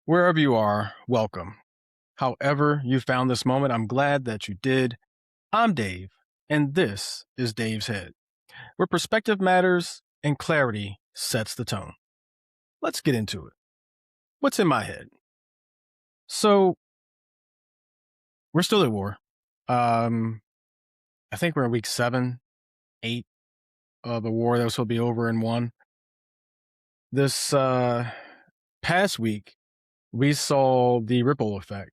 Wherever you are, welcome. However, you found this moment, I'm glad that you did. I'm Dave, and this is Dave's Head, where perspective matters and clarity sets the tone. Let's get into it. What's in my head? So, we're still at war. Um, I think we're in week 7, 8 of the war that was supposed to be over in one. This past week, we saw the ripple effect,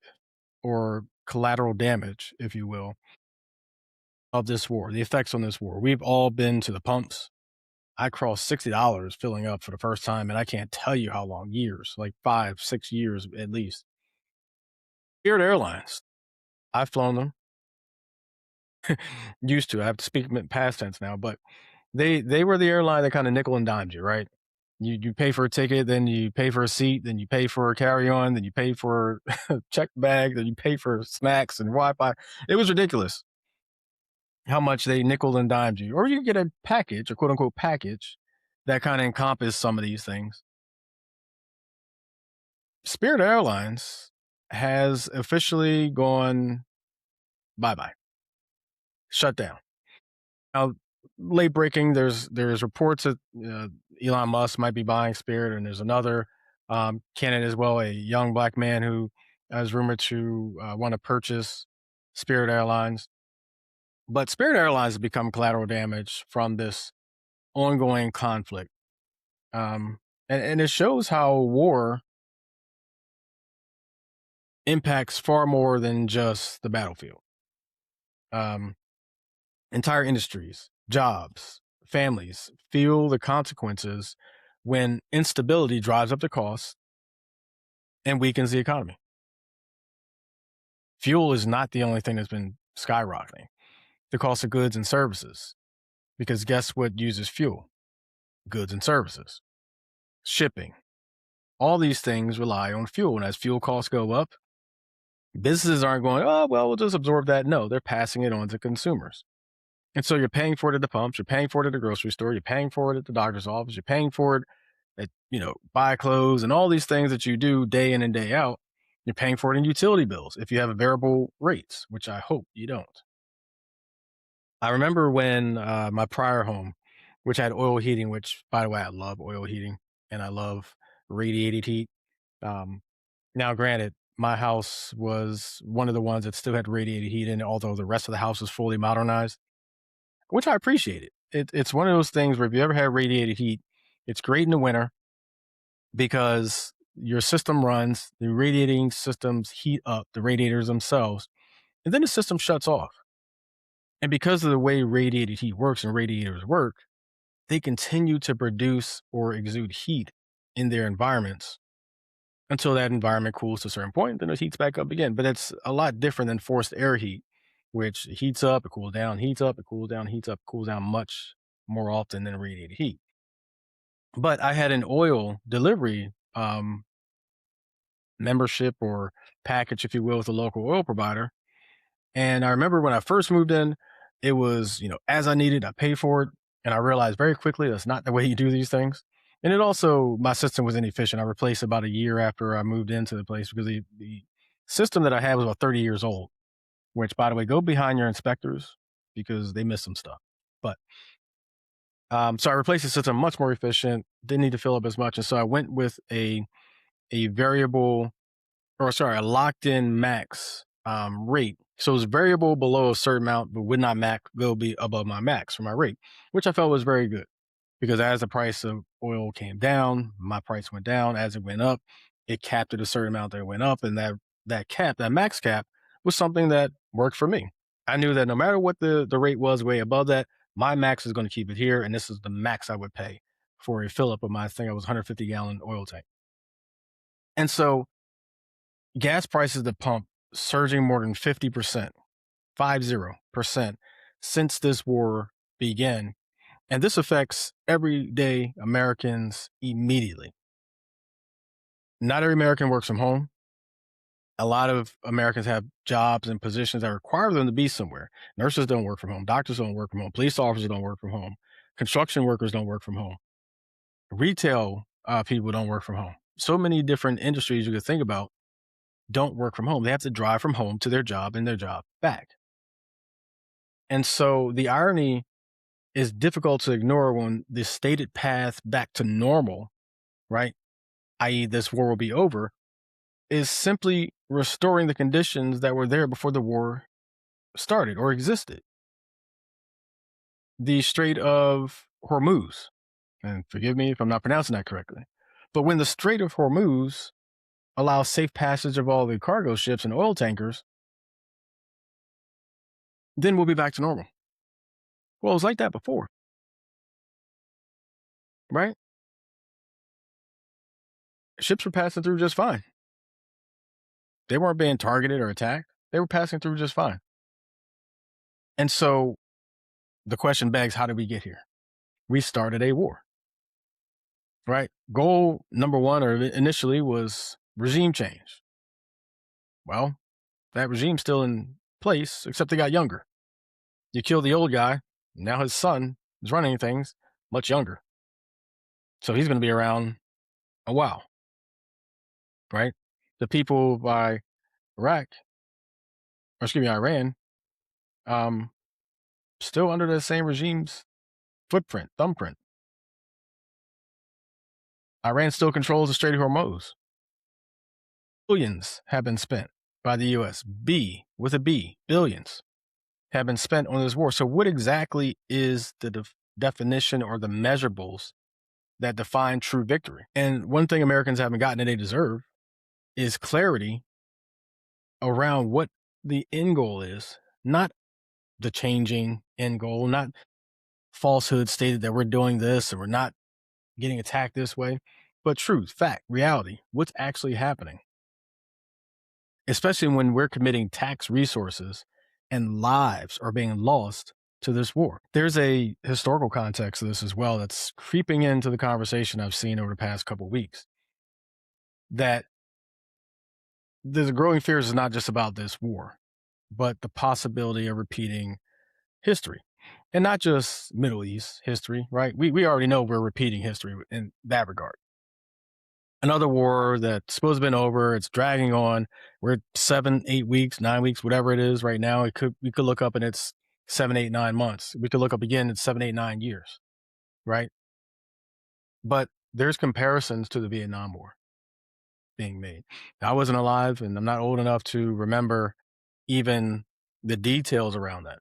or collateral damage, if you will, of this war, the effects on this war. We've all been to the pumps. I crossed $60 filling up for the first time, and I can't tell you how long, years, like 5, 6 years at least. Spirit Airlines, I've flown them. Used to. I have to speak in past tense now, but they were the airline that kind of nickel and dimed you, right? You pay for a ticket, then you pay for a seat, then you pay for a carry-on, then you pay for a check bag, then you pay for snacks and Wi-Fi. It was ridiculous how much they nickel and dimed you. Or you get a package, a quote unquote package, that kind of encompass some of these things. Spirit Airlines has officially gone bye-bye, shut down. Now, late breaking, there's reports that Elon Musk might be buying Spirit, and there's another candidate as well, a young black man who is rumored to want to purchase Spirit Airlines. But Spirit Airlines has become collateral damage from this ongoing conflict. And it shows how war impacts far more than just the battlefield. Entire industries, jobs, families feel the consequences when instability drives up the costs and weakens the economy. Fuel is not the only thing that's been skyrocketing. The cost of goods and services, because guess what uses fuel? Goods and services, shipping. All these things rely on fuel. And as fuel costs go up, businesses aren't going, oh, well, we'll just absorb that. No, they're passing it on to consumers. And so you're paying for it at the pumps, you're paying for it at the grocery store, you're paying for it at the doctor's office, you're paying for it at, buy clothes and all these things that you do day in and day out. You're paying for it in utility bills if you have variable rates, which I hope you don't. I remember when my prior home, which had oil heating, which, by the way, I love oil heating and I love radiated heat. Now, granted, my house was one of the ones that still had radiated heat in it, although the rest of the house was fully modernized, which I appreciated. It's one of those things where if you ever had radiated heat, it's great in the winter because your system runs, the radiating systems heat up the radiators themselves, and then the system shuts off. And because of the way radiated heat works and radiators work, they continue to produce or exude heat in their environments until that environment cools to a certain point, then it heats back up again. But it's a lot different than forced air heat, which heats up, it cools down, heats up, it cools down, heats up, cools down much more often than radiated heat. But I had an oil delivery membership or package, if you will, with a local oil provider. And I remember when I first moved in, it was, as I needed, I paid for it. And I realized very quickly that's not the way you do these things. And it also, my system was inefficient. I replaced about a year after I moved into the place because the system that I had was about 30 years old, which, by the way, go behind your inspectors because they miss some stuff. But so I replaced the system much more efficient, didn't need to fill up as much. And so I went with a locked in max rate. So it was variable below a certain amount, but would not go be above my max for my rate, which I felt was very good because as the price of oil came down, my price went down. As it went up, it capped at a certain amount that it went up. And that max cap was something that worked for me. I knew that no matter what the rate was way above that, my max is going to keep it here. And this is the max I would pay for a fill up of my thing. I was 150-gallon oil tank. And so gas prices at the pump surging more than 50%, 50% since this war began. And this affects everyday Americans immediately. Not every American works from home. A lot of Americans have jobs and positions that require them to be somewhere. Nurses don't work from home. Doctors don't work from home. Police officers don't work from home. Construction workers don't work from home. Retail people don't work from home. So many different industries you could think about don't work from home. They have to drive from home to their job and their job back. And so the irony is difficult to ignore when the stated path back to normal, right, i.e., this war will be over, is simply restoring the conditions that were there before the war started or existed. The Strait of Hormuz, and forgive me if I'm not pronouncing that correctly, but when the Strait of Hormuz allows safe passage of all the cargo ships and oil tankers, then we'll be back to normal. Well, it was like that before, right? Ships were passing through just fine. They weren't being targeted or attacked. They were passing through just fine. And so the question begs, how did we get here? We started a war, right? Goal number one, or initially, was regime change. Well, that regime's still in place, except they got younger. You kill the old guy, now his son is running things much younger. So he's going to be around a while, right? The people by Iraq, or excuse me, Iran, still under the same regime's thumbprint. Iran still controls the Strait of Hormuz. Billions have been spent by the U.S. With a B, billions have been spent on this war. So what exactly is the definition or the measurables that define true victory? And one thing Americans haven't gotten and they deserve is clarity around what the end goal is, not the changing end goal, not falsehood stated that we're doing this and we're not getting attacked this way, but truth, fact, reality, what's actually happening. Especially when we're committing tax resources and lives are being lost to this war. There's a historical context to this as well that's creeping into the conversation I've seen over the past couple of weeks. That there's a growing fears is not just about this war, but the possibility of repeating history. And not just Middle East history, right? We already know we're repeating history in that regard. Another war that's supposed to have been over, it's dragging on. We're 7, 8 weeks, 9 weeks, whatever it is right now. We could look up and it's 7, 8, 9 months. We could look up again, it's 7, 8, 9 years, right? But there's comparisons to the Vietnam War being made. I wasn't alive and I'm not old enough to remember even the details around that.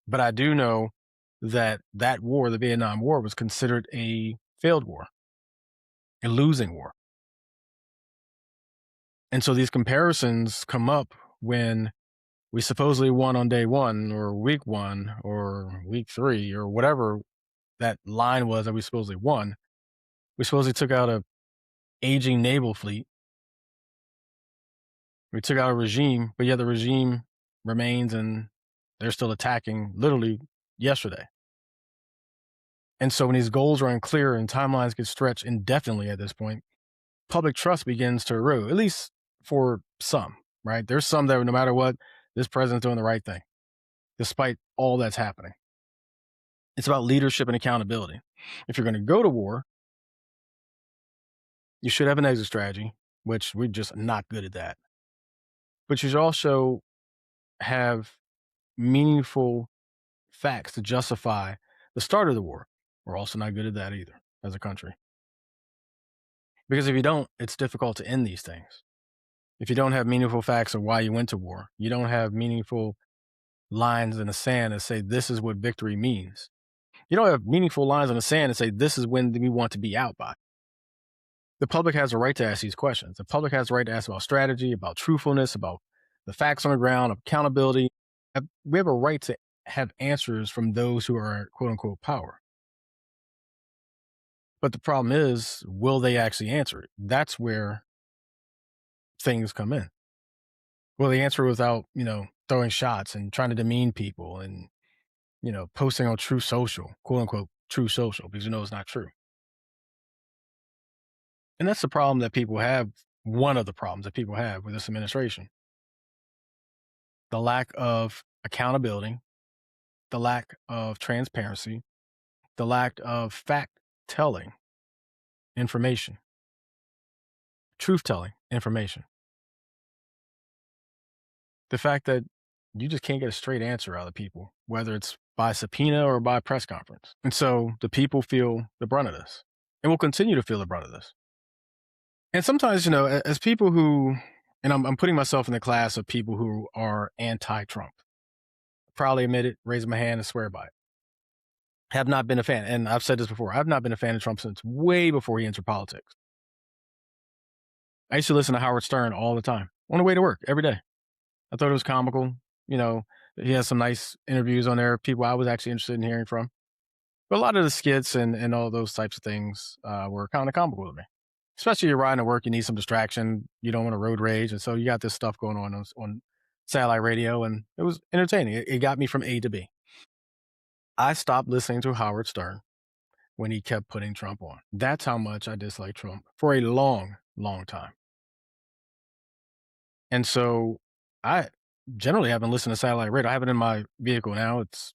But I do know that that war, the Vietnam War, was considered a failed war, a losing war. And so these comparisons come up when we supposedly won on day one or week 1 or week 3 or whatever that line was that we supposedly won. We supposedly took out a aging naval fleet. We took out a regime, but yet the regime remains and they're still attacking literally yesterday. And so when these goals are unclear and timelines get stretched indefinitely at this point, public trust begins to erode, at least for some, right? There's some that no matter what, this president's doing the right thing, despite all that's happening. It's about leadership and accountability. If you're going to go to war, you should have an exit strategy, which we're just not good at that. But you should also have meaningful facts to justify the start of the war. We're also not good at that either as a country. Because if you don't, it's difficult to end these things. If you don't have meaningful facts of why you went to war, you don't have meaningful lines in the sand that say this is what victory means. You don't have meaningful lines in the sand that say this is when we want to be out by. The public has a right to ask these questions. The public has a right to ask about strategy, about truthfulness, about the facts on the ground, accountability. We have a right to have answers from those who are quote unquote power. But the problem is, will they actually answer it? That's where things come in. Will they answer without, throwing shots and trying to demean people and, posting on True Social, quote unquote, True Social, because it's not true. And that's the problem that people have. One of the problems that people have with this administration. The lack of accountability, the lack of transparency, the lack of fact-telling information. truth telling information. The fact that you just can't get a straight answer out of people, whether it's by subpoena or by press conference. And so the people feel the brunt of this and will continue to feel the brunt of this. And sometimes, as people who, and I'm putting myself in the class of people who are anti Trump, proudly admit it, raise my hand and swear by it. Have not been a fan. And I've said this before. I've not been a fan of Trump since way before he entered politics. I used to listen to Howard Stern all the time on the way to work every day. I thought it was comical. He has some nice interviews on there, people I was actually interested in hearing from. But a lot of the skits and all those types of things were kind of comical to me. Especially you're riding to work, you need some distraction. You don't want to road rage. And so you got this stuff going on satellite radio, and it was entertaining. It got me from A to B. I stopped listening to Howard Stern when he kept putting Trump on. That's how much I dislike Trump for a long, long time. And so I generally haven't listened to satellite radio. I have it in my vehicle now. It's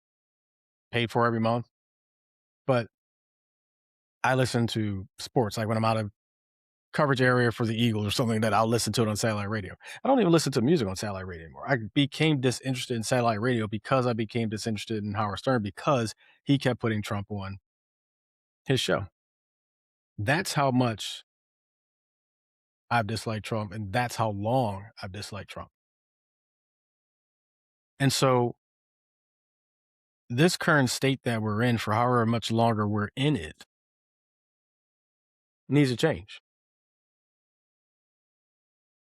paid for every month. But I listen to sports, like when I'm out of coverage area for the Eagles or something, that I'll listen to it on satellite radio. I don't even listen to music on satellite radio anymore. I became disinterested in satellite radio because I became disinterested in Howard Stern because he kept putting Trump on his show. That's how much I've disliked Trump, and that's how long I've disliked Trump. And so this current state that we're in, for however much longer we're in it, needs to change.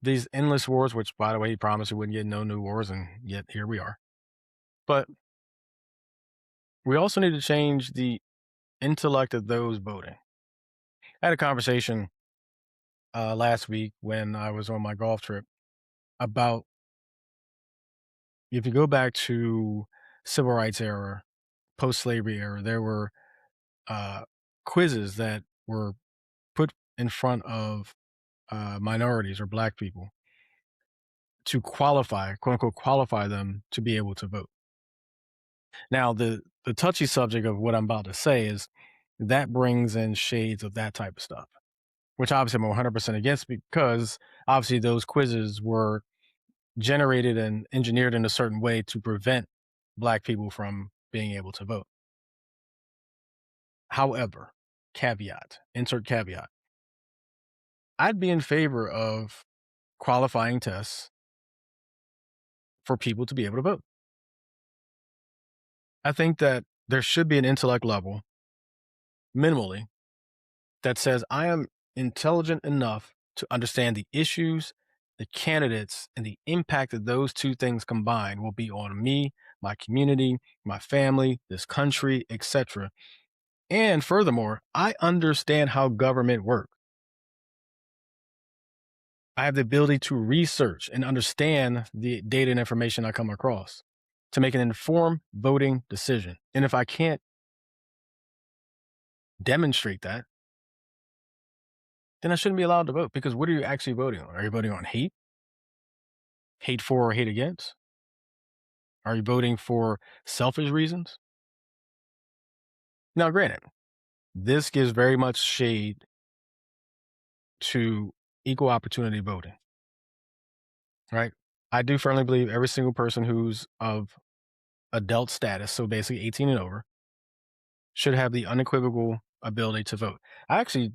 These endless wars, which, by the way, he promised we wouldn't get no new wars, and yet here we are. But we also need to change the intellect of those voting. I had a conversation last week when I was on my golf trip about, if you go back to civil rights era, post-slavery era, there were quizzes that were put in front of minorities or Black people to qualify, quote unquote, qualify them to be able to vote. Now, the touchy subject of what I'm about to say is that brings in shades of that type of stuff, which obviously I'm 100% against, because obviously those quizzes were generated and engineered in a certain way to prevent Black people from being able to vote. However, caveat, insert caveat, I'd be in favor of qualifying tests for people to be able to vote. I think that there should be an intellect level, minimally, that says I am intelligent enough to understand the issues, the candidates, and the impact that those two things combined will be on me, my community, my family, this country, etc. And furthermore, I understand how government works. I have the ability to research and understand the data and information I come across to make an informed voting decision. And if I can't demonstrate that, then I shouldn't be allowed to vote, because what are you actually voting on? Are you voting on hate? Hate for or hate against? Are you voting for selfish reasons? Now, granted, this gives very much shade to equal opportunity voting, right? I do firmly believe every single person who's of adult status, so basically 18 and over, should have the unequivocal ability to vote. I actually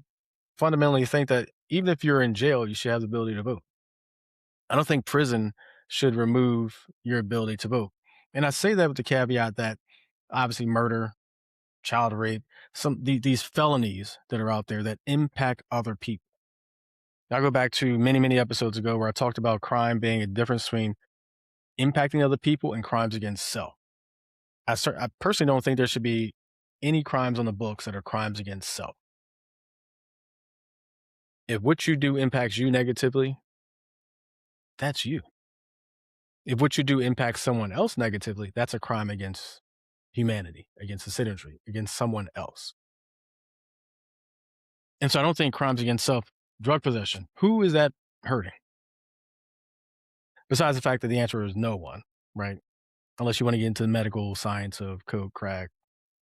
fundamentally think that even if you're in jail, you should have the ability to vote. I don't think prison should remove your ability to vote. And I say that with the caveat that obviously murder, child rape, these felonies that are out there that impact other people. Now, I go back to many, many episodes ago where I talked about crime being a difference between impacting other people and crimes against self. I personally don't think there should be any crimes on the books that are crimes against self. If what you do impacts you negatively, that's you. If what you do impacts someone else negatively, that's a crime against humanity, against the citizenry, against someone else. And so I don't think crimes against self, drug possession, who is that hurting? Besides the fact that the answer is no one, right? Unless you want to get into the medical science of coke, crack,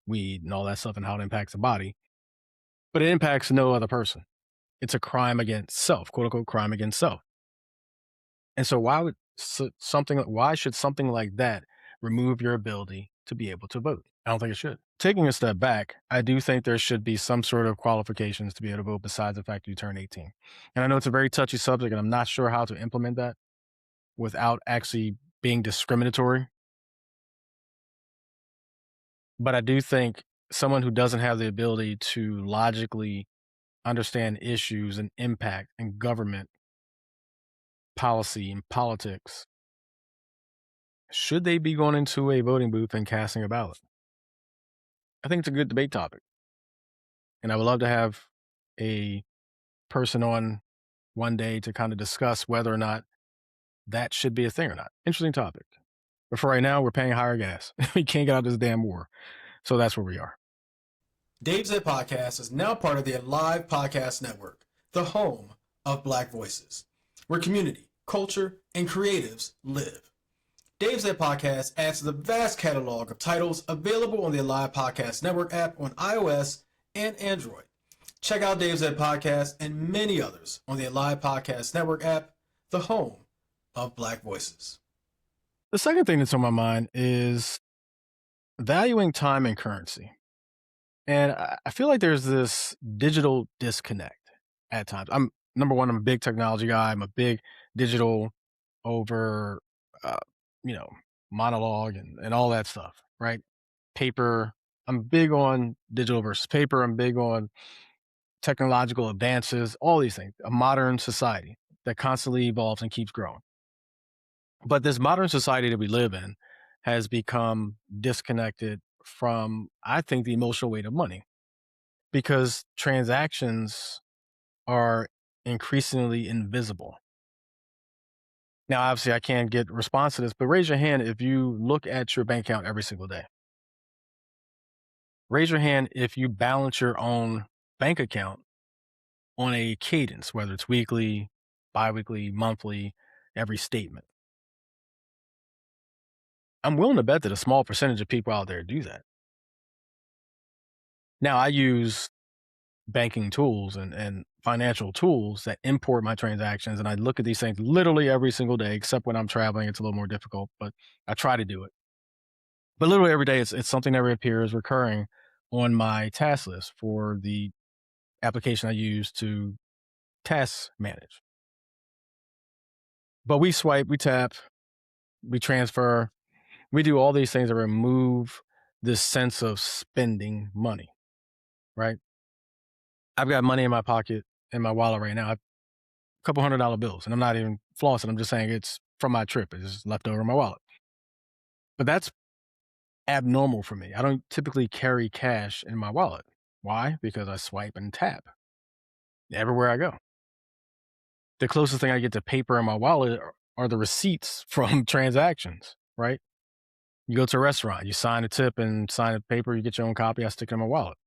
weed, and all that stuff and how it impacts the body. But it impacts no other person. It's a crime against self, quote unquote, crime against self. And so why should something like that remove your ability to be able to vote? I don't think it should. Taking a step back, I do think there should be some sort of qualifications to be able to vote besides the fact you turn 18. And I know it's a very touchy subject, and I'm not sure how to implement that without actually being discriminatory. But I do think someone who doesn't have the ability to logically understand issues and impact and government policy and politics, should they be going into a voting booth and casting a ballot? I think it's a good debate topic. And I would love to have a person on one day to kind of discuss whether or not that should be a thing or not. Interesting topic. But for right now, we're paying higher gas. We can't get out of this damn war. So that's where we are. Dave's Ed Podcast is now part of the Live Podcast Network, the home of Black voices, where community, culture, and creatives live. Dave's Ed Podcast adds to the vast catalog of titles available on the Live Podcast Network app on iOS and Android. Check out Dave's Ed Podcast and many others on the Live Podcast Network app, the home of Black voices. The second thing that's on my mind is valuing time and currency. And I feel like there's this digital disconnect at times. I'm a big technology guy. I'm a big digital over, monologue and all that stuff, right? Paper. I'm big on digital versus paper. I'm big on technological advances, all these things, a modern society that constantly evolves and keeps growing. But this modern society that we live in has become disconnected from, I think, the emotional weight of money, because transactions are increasingly invisible. Now, obviously, I can't get response to this, but raise your hand if you look at your bank account every single day. Raise your hand if you balance your own bank account on a cadence, whether it's weekly, biweekly, monthly, every statement. I'm willing to bet that a small percentage of people out there do that. Now, I use banking tools and financial tools that import my transactions, and I look at these things literally every single day, except when I'm traveling. It's a little more difficult, but I try to do it. But literally every day, it's something that appears recurring on my task list for the application I use to task manage. But we swipe, we tap, we transfer, we do all these things that remove this sense of spending money, right? I've got money in my pocket, in my wallet right now, a couple $100 bills, and I'm not even flossing. I'm just saying it's from my trip. It's just left over in my wallet. But that's abnormal for me. I don't typically carry cash in my wallet. Why? Because I swipe and tap everywhere I go. The closest thing I get to paper in my wallet are the receipts from transactions, right? You go to a restaurant, you sign a tip and sign a paper, you get your own copy, I stick it in my wallet.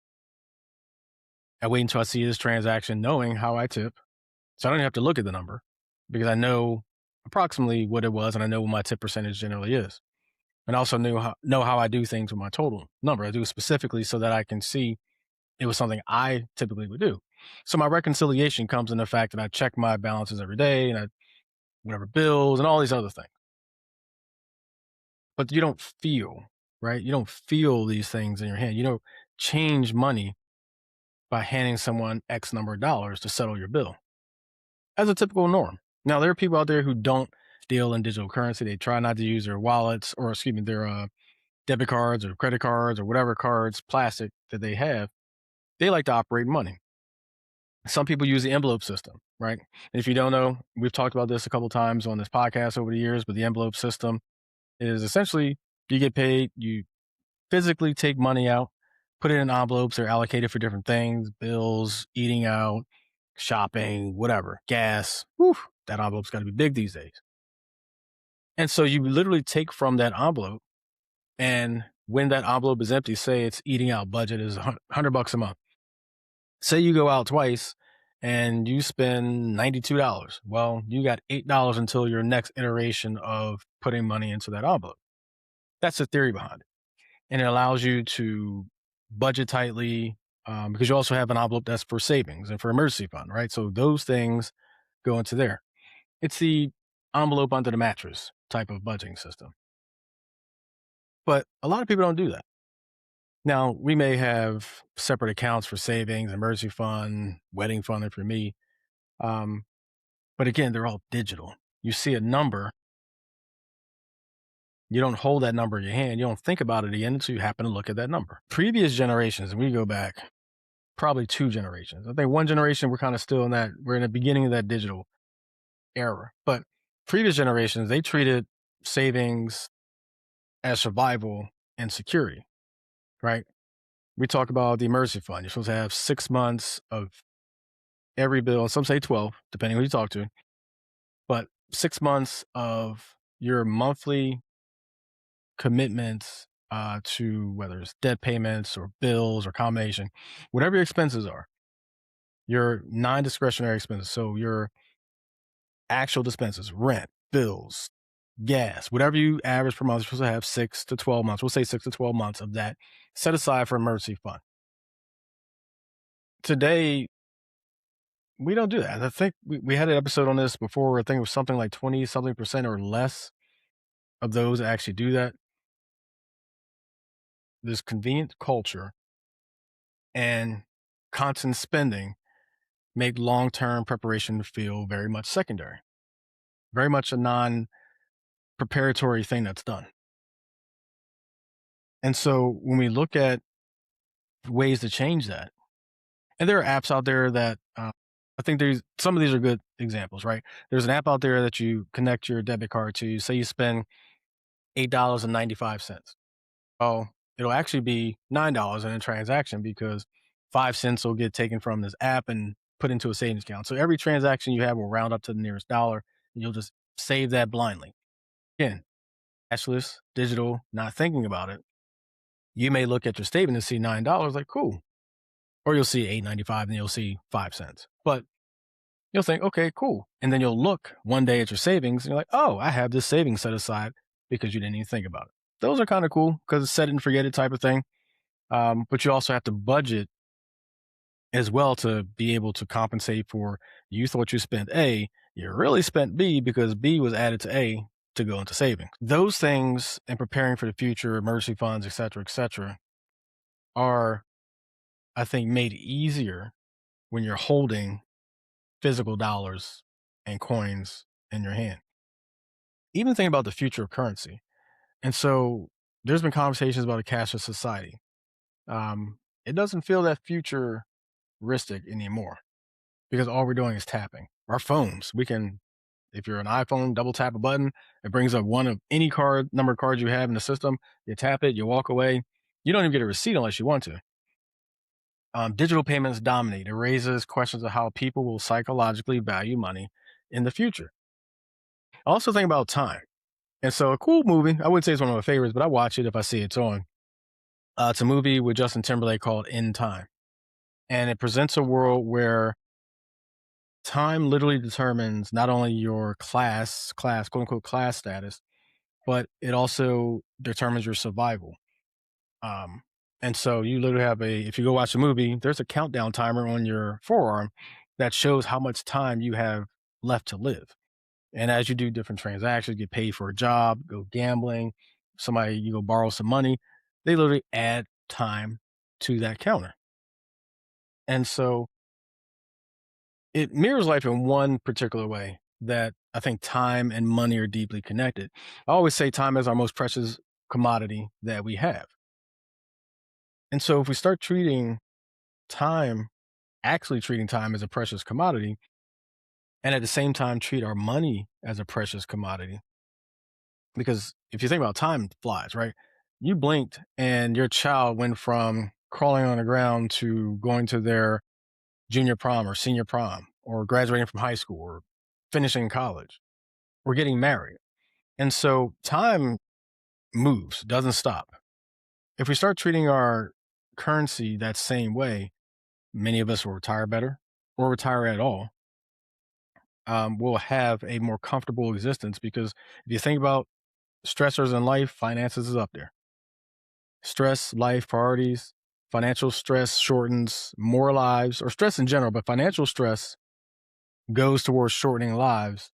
I wait until I see this transaction knowing how I tip. So I don't have to look at the number because I know approximately what it was and I know what my tip percentage generally is. And I also know how I do things with my total number. I do it specifically so that I can see it was something I typically would do. So my reconciliation comes in the fact that I check my balances every day and whatever bills and all these other things. But you don't feel, right? You don't feel these things in your hand. You don't change money by handing someone X number of dollars to settle your bill as a typical norm. Now, there are people out there who don't deal in digital currency. They try not to use their wallets or, their debit cards or credit cards or whatever cards, plastic that they have. They like to operate money. Some people use the envelope system, right? And if you don't know, we've talked about this a couple of times on this podcast over the years, but the envelope system is essentially you get paid, you physically take money out, put it in envelopes. They're allocated for different things, bills, eating out, shopping, whatever, gas. Whew, that envelope's got to be big these days. And so you literally take from that envelope, and when that envelope is empty, say its eating out budget is $100 a month. Say you go out twice and you spend $92. Well, you got $8 until your next iteration of putting money into that envelope. That's the theory behind it. And it allows you to budget tightly, because you also have an envelope that's for savings and for emergency fund, right? So those things go into there. It's the envelope under the mattress type of budgeting system. But a lot of people don't do that. Now, we may have separate accounts for savings, emergency fund, wedding fund, if you're me. Um, but again, they're all digital. You see a number, you don't hold that number in your hand. You don't think about it again until you happen to look at that number. Previous generations, and we go back probably 2 generations. I think one generation, we're kind of still in that, we're in the beginning of that digital era. But previous generations, they treated savings as survival and security, right? We talk about the emergency fund. You're supposed to have 6 months of every bill, and some say 12, depending who you talk to, but 6 months of your monthly commitments to whether it's debt payments or bills or combination, whatever your expenses are, your non-discretionary expenses. So your actual expenses, rent, bills, gas, whatever you average per month, you're supposed to have 6 to 12 months. We'll say 6 to 12 months of that set aside for emergency fund. Today, we don't do that. I think we had an episode on this before. I think it was something like 20 something percent or less of those that actually do that. This convenient culture and constant spending make long term preparation feel very much secondary, very much a non preparatory thing that's done. And so when we look at ways to change that, and there are apps out there that I think there's some of these are good examples, right? There's an app out there that you connect your debit card to. Say you spend $8.95. Well, it'll actually be $9 in a transaction because 5 cents will get taken from this app and put into a savings account. So every transaction you have will round up to the nearest dollar, and you'll just save that blindly. Again, cashless, digital, not thinking about it. You may look at your statement and see $9, like cool, or you'll see 8.95 and you'll see 5 cents. But you'll think, okay, cool, and then you'll look one day at your savings and you're like, oh, I have this savings set aside because you didn't even think about it. Those are kind of cool because it's set it and forget it type of thing. But you also have to budget as well to be able to compensate for you thought you spent A, you really spent B because B was added to A to go into savings. Those things and preparing for the future, emergency funds, et cetera, are, I think, made easier when you're holding physical dollars and coins in your hand. Even think about the future of currency. And so there's been conversations about a cashless society. It doesn't feel that futuristic anymore because all we're doing is tapping. Our phones, we can, if you're an iPhone, double tap a button, it brings up one of any card, number of cards you have in the system. You tap it, you walk away. You don't even get a receipt unless you want to. Digital payments dominate. It raises questions of how people will psychologically value money in the future. I also think about time. And so a cool movie, I wouldn't say it's one of my favorites, but I watch it if I see it's on. It's a movie with Justin Timberlake called In Time. And it presents a world where time literally determines not only your quote unquote class status, but it also determines your survival. Um, and so you literally have if you go watch the movie, there's a countdown timer on your forearm that shows how much time you have left to live. And as you do different transactions, get paid for a job, go gambling, you go borrow some money, they literally add time to that counter. And so it mirrors life in one particular way that I think time and money are deeply connected. I always say time is our most precious commodity that we have. And so if we start actually treating time as a precious commodity, and at the same time treat our money as a precious commodity, because if you think about time flies, right? You blinked and your child went from crawling on the ground to going to their junior prom or senior prom or graduating from high school or finishing college or getting married. And so time moves, doesn't stop. If we start treating our currency that same way, many of us will retire better or retire at all. We'll have a more comfortable existence because if you think about stressors in life, finances is up there. Stress, life, priorities, Financial stress shortens more lives, or stress in general, but financial stress goes towards shortening lives,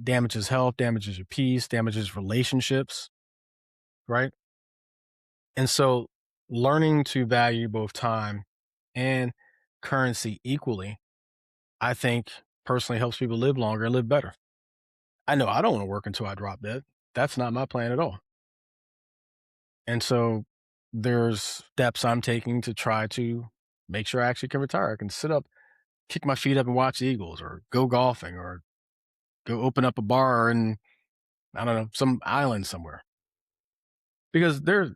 damages health, damages your peace, damages relationships, right? And so learning to value both time and currency equally, I think personally helps people live longer and live better. I know I don't want to work until I drop dead. That's not my plan at all. And so there's steps I'm taking to try to make sure I actually can retire. I can sit up, kick my feet up and watch the Eagles, or go golfing, or go open up a bar in, I don't know, some island somewhere. Because there's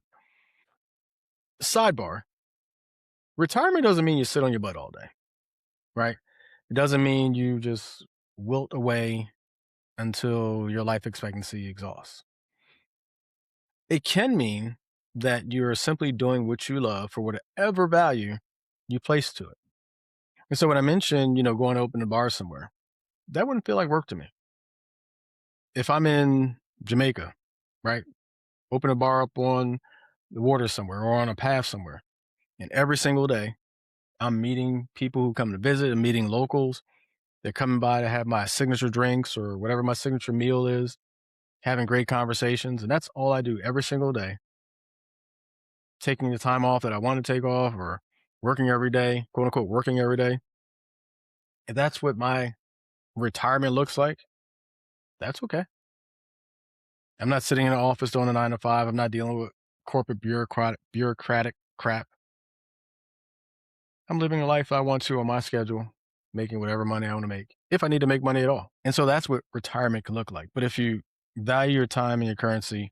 sidebar, retirement doesn't mean you sit on your butt all day, right? It doesn't mean you just wilt away until your life expectancy exhausts. It can mean that you're simply doing what you love for whatever value you place to it. And so when I mentioned, going to open a bar somewhere, that wouldn't feel like work to me. If I'm in Jamaica, right, open a bar up on the water somewhere or on a path somewhere, and every single day I'm meeting people who come to visit and meeting locals. They're coming by to have my signature drinks or whatever my signature meal is, having great conversations. And that's all I do every single day, taking the time off that I want to take off, or working every day, quote unquote, working every day. If that's what my retirement looks like, that's okay. I'm not sitting in an office doing a 9 to 5. I'm not dealing with corporate bureaucratic crap. I'm living a life I want to on my schedule, making whatever money I want to make, if I need to make money at all. And so that's what retirement can look like. But if you value your time and your currency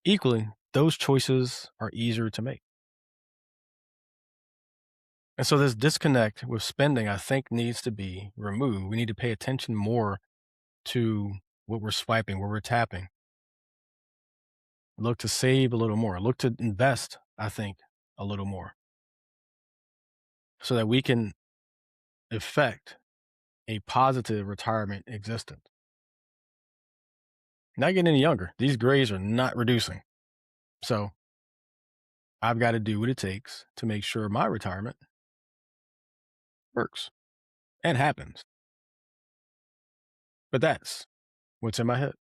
equally, those choices are easier to make. And so this disconnect with spending, I think, needs to be removed. We need to pay attention more to what we're swiping, what we're tapping. Look to save a little more. Look to invest, I think, a little more, so that we can effect a positive retirement existence. Not getting any younger. These grays are not reducing. So I've got to do what it takes to make sure my retirement works and happens. But that's what's in my head.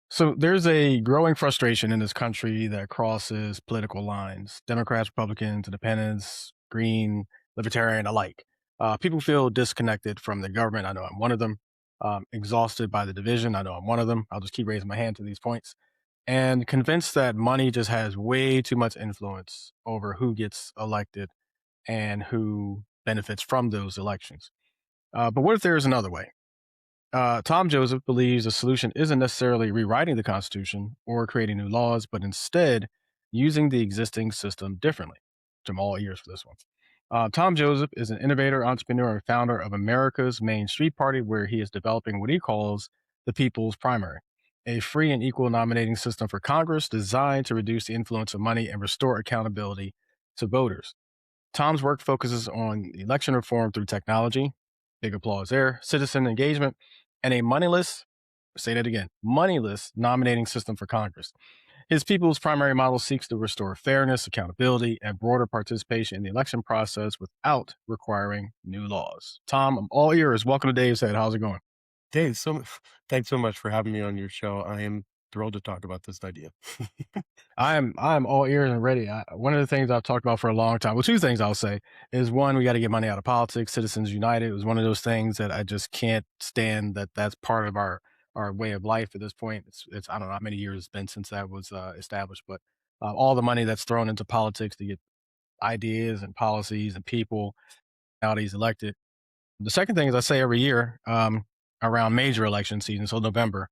So there's a growing frustration in this country that crosses political lines: Democrats, Republicans, Independents, Green, Libertarian alike. People feel disconnected from the government. I know I'm one of them. Exhausted by the division. I know I'm one of them. I'll just keep raising my hand to these points. And convinced that money just has way too much influence over who gets elected and who benefits from those elections. But what if there is another way? Tom Joseph believes the solution isn't necessarily rewriting the Constitution or creating new laws, but instead using the existing system differently. I'm all ears for this one. Tom Joseph is an innovator, entrepreneur, and founder of America's Main Street Party, where he is developing what he calls the People's Primary, a free and equal nominating system for Congress designed to reduce the influence of money and restore accountability to voters. Tom's work focuses on election reform through technology, big applause there, citizen engagement, and a moneyless, say that again, moneyless nominating system for Congress. His People's Primary model seeks to restore fairness, accountability, and broader participation in the election process without requiring new laws. Tom, I'm all ears. Welcome to Dave's Head. How's it going? Dave, thanks so much for having me on your show. I am thrilled to talk about this idea. I'm all ears and ready. One of the things I've talked about for a long time, well, two things I'll say is, one, we got to get money out of politics. Citizens United was one of those things that I just can't stand, that that's part of our way of life at this point. It's I don't know how many years it's been since that was established, but all the money that's thrown into politics to get ideas and policies and people out he's elected. The second thing is, I say every year around major election season, so November,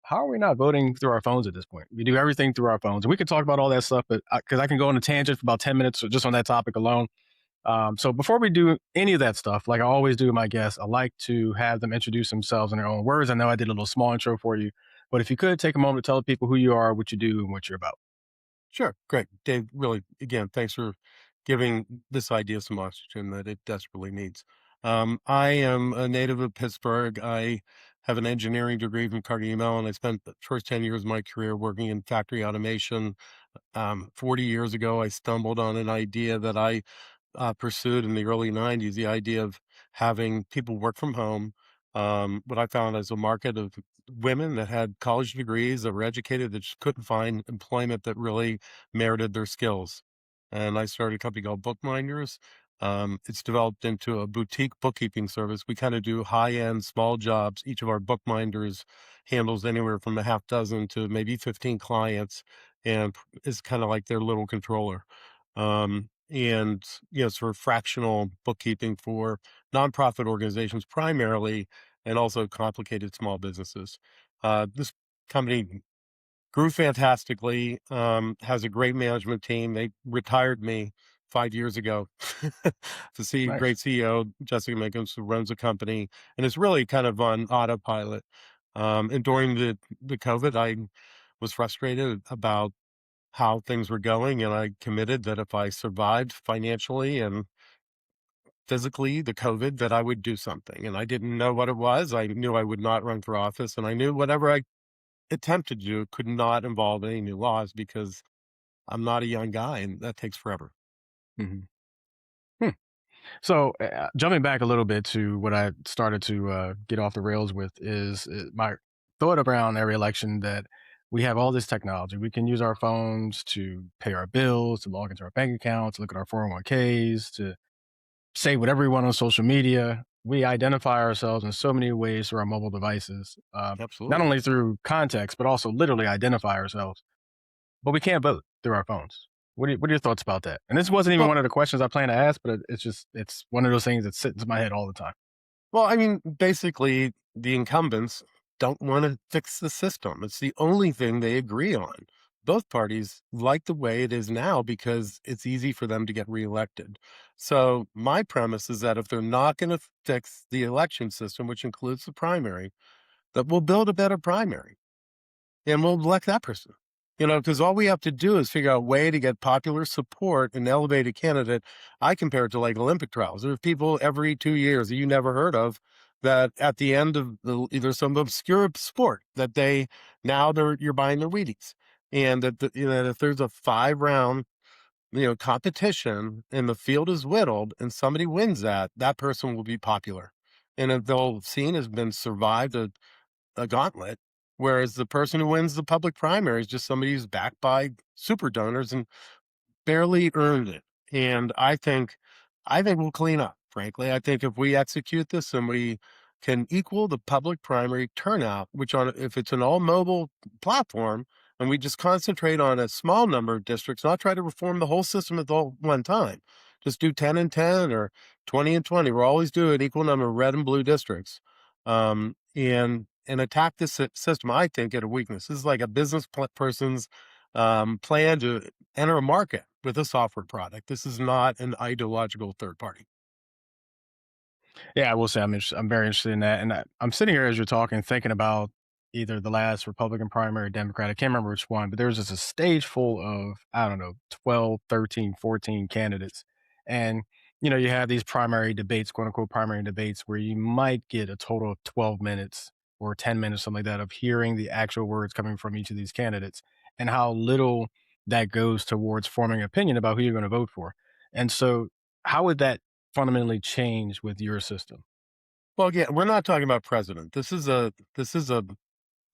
how are we not voting through our phones at this point? We do everything through our phones. We could talk about all that stuff, but because I can go on a tangent for about 10 minutes just on that topic alone. So before we do any of that stuff, like I always do with my guests, I like to have them introduce themselves in their own words. I know I did a little small intro for you, but if you could take a moment to tell people who you are, what you do, and what you're about. Sure, great. Dave, really, again, thanks for giving this idea some oxygen that it desperately needs. I am a native of Pittsburgh. I have an engineering degree from Carnegie Mellon. I spent the first 10 years of my career working in factory automation. 40 years ago, I stumbled on an idea that I pursued in the early 90s, the idea of having people work from home. What I found as a market of women that had college degrees, that were educated, that just couldn't find employment that really merited their skills. And I started a company called Bookminders. It's developed into a boutique bookkeeping service. We kind of do high-end small jobs. Each of our bookminders handles anywhere from a half dozen to maybe 15 clients and is kind of like their little controller. And it's for fractional bookkeeping for nonprofit organizations primarily, and also complicated small businesses. This company grew fantastically, has a great management team. They retired me 5 years ago to see Nice. great CEO, Jessica Mickens, who runs the company, and it's really kind of on autopilot. And during the COVID, I was frustrated about how things were going, and I committed that if I survived financially and physically the COVID, that I would do something. And I didn't know what it was. I knew I would not run for office, and I knew whatever I attempted to do could not involve any new laws because I'm not a young guy, and that takes forever. Mhm. Hmm. So, jumping back a little bit to what I started to get off the rails with is my thought around every election that we have all this technology. We can use our phones to pay our bills, to log into our bank accounts, to look at our 401ks, to say whatever we want on social media. We identify ourselves in so many ways through our mobile devices, not Absolutely. only through context, but also literally identify ourselves. But we can't vote through our phones. What are your thoughts about that? And this wasn't even Well, one of the questions I planned to ask, but it's one of those things that sits in my head all the time. I mean, basically, the incumbents don't want to fix the system. It's the only thing they agree on. Both parties like the way it is now because it's easy for them to get reelected. So, my premise is that if they're not going to fix the election system, which includes the primary, that we'll build a better primary and we'll elect that person. Because all we have to do is figure out a way to get popular support and elevate a candidate. I compare it to like Olympic trials. There are people every 2 years that you never heard of that at the end of either some obscure sport that you're buying their Wheaties. And that if there's a 5 round, competition and the field is whittled and somebody wins that person will be popular. And if they'll seen has been survived a gauntlet, whereas the person who wins the public primary is just somebody who's backed by super donors and barely earned it. And I think we'll clean up, frankly. I think if we execute this and we can equal the public primary turnout, if it's an all mobile platform and we just concentrate on a small number of districts, not try to reform the whole system at the one time. Just do 10 and 10 or 20 and 20. We'll always do an equal number of red and blue districts. And attack this system, I think, at a weakness. This is like a business person's plan to enter a market with a software product. This is not an ideological third party. Yeah, I will say I'm very interested in that, and I'm sitting here as you're talking, thinking about either the last Republican primary or Democrat. I can't remember which one, but there was just a stage full of, I don't know, 12, 13, 14 candidates, and you have these primary debates, quote unquote primary debates, where you might get a total of 12 minutes or 10 minutes, something like that, of hearing the actual words coming from each of these candidates, and how little that goes towards forming an opinion about who you're going to vote for. And so, how would that fundamentally change with your system? Well, again, we're not talking about president. This is a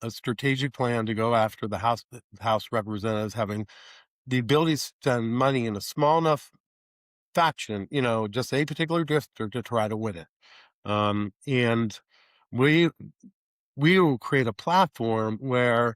strategic plan to go after the House representatives having the ability to spend money in a small enough faction, just a particular district to try to win it. And we we will create a platform where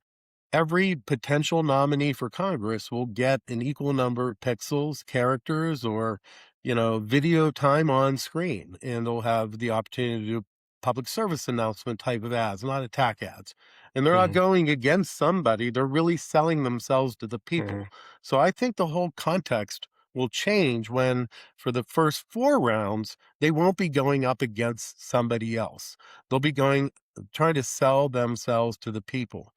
every potential nominee for Congress will get an equal number of pixels, characters, or, video time on screen. And they'll have the opportunity to do public service announcement type of ads, not attack ads. And they're not Mhm, going against somebody, they're really selling themselves to the people. mhm, So I think the whole context will change when, for the first 4 rounds, they won't be going up against somebody else. They'll be trying to sell themselves to the people.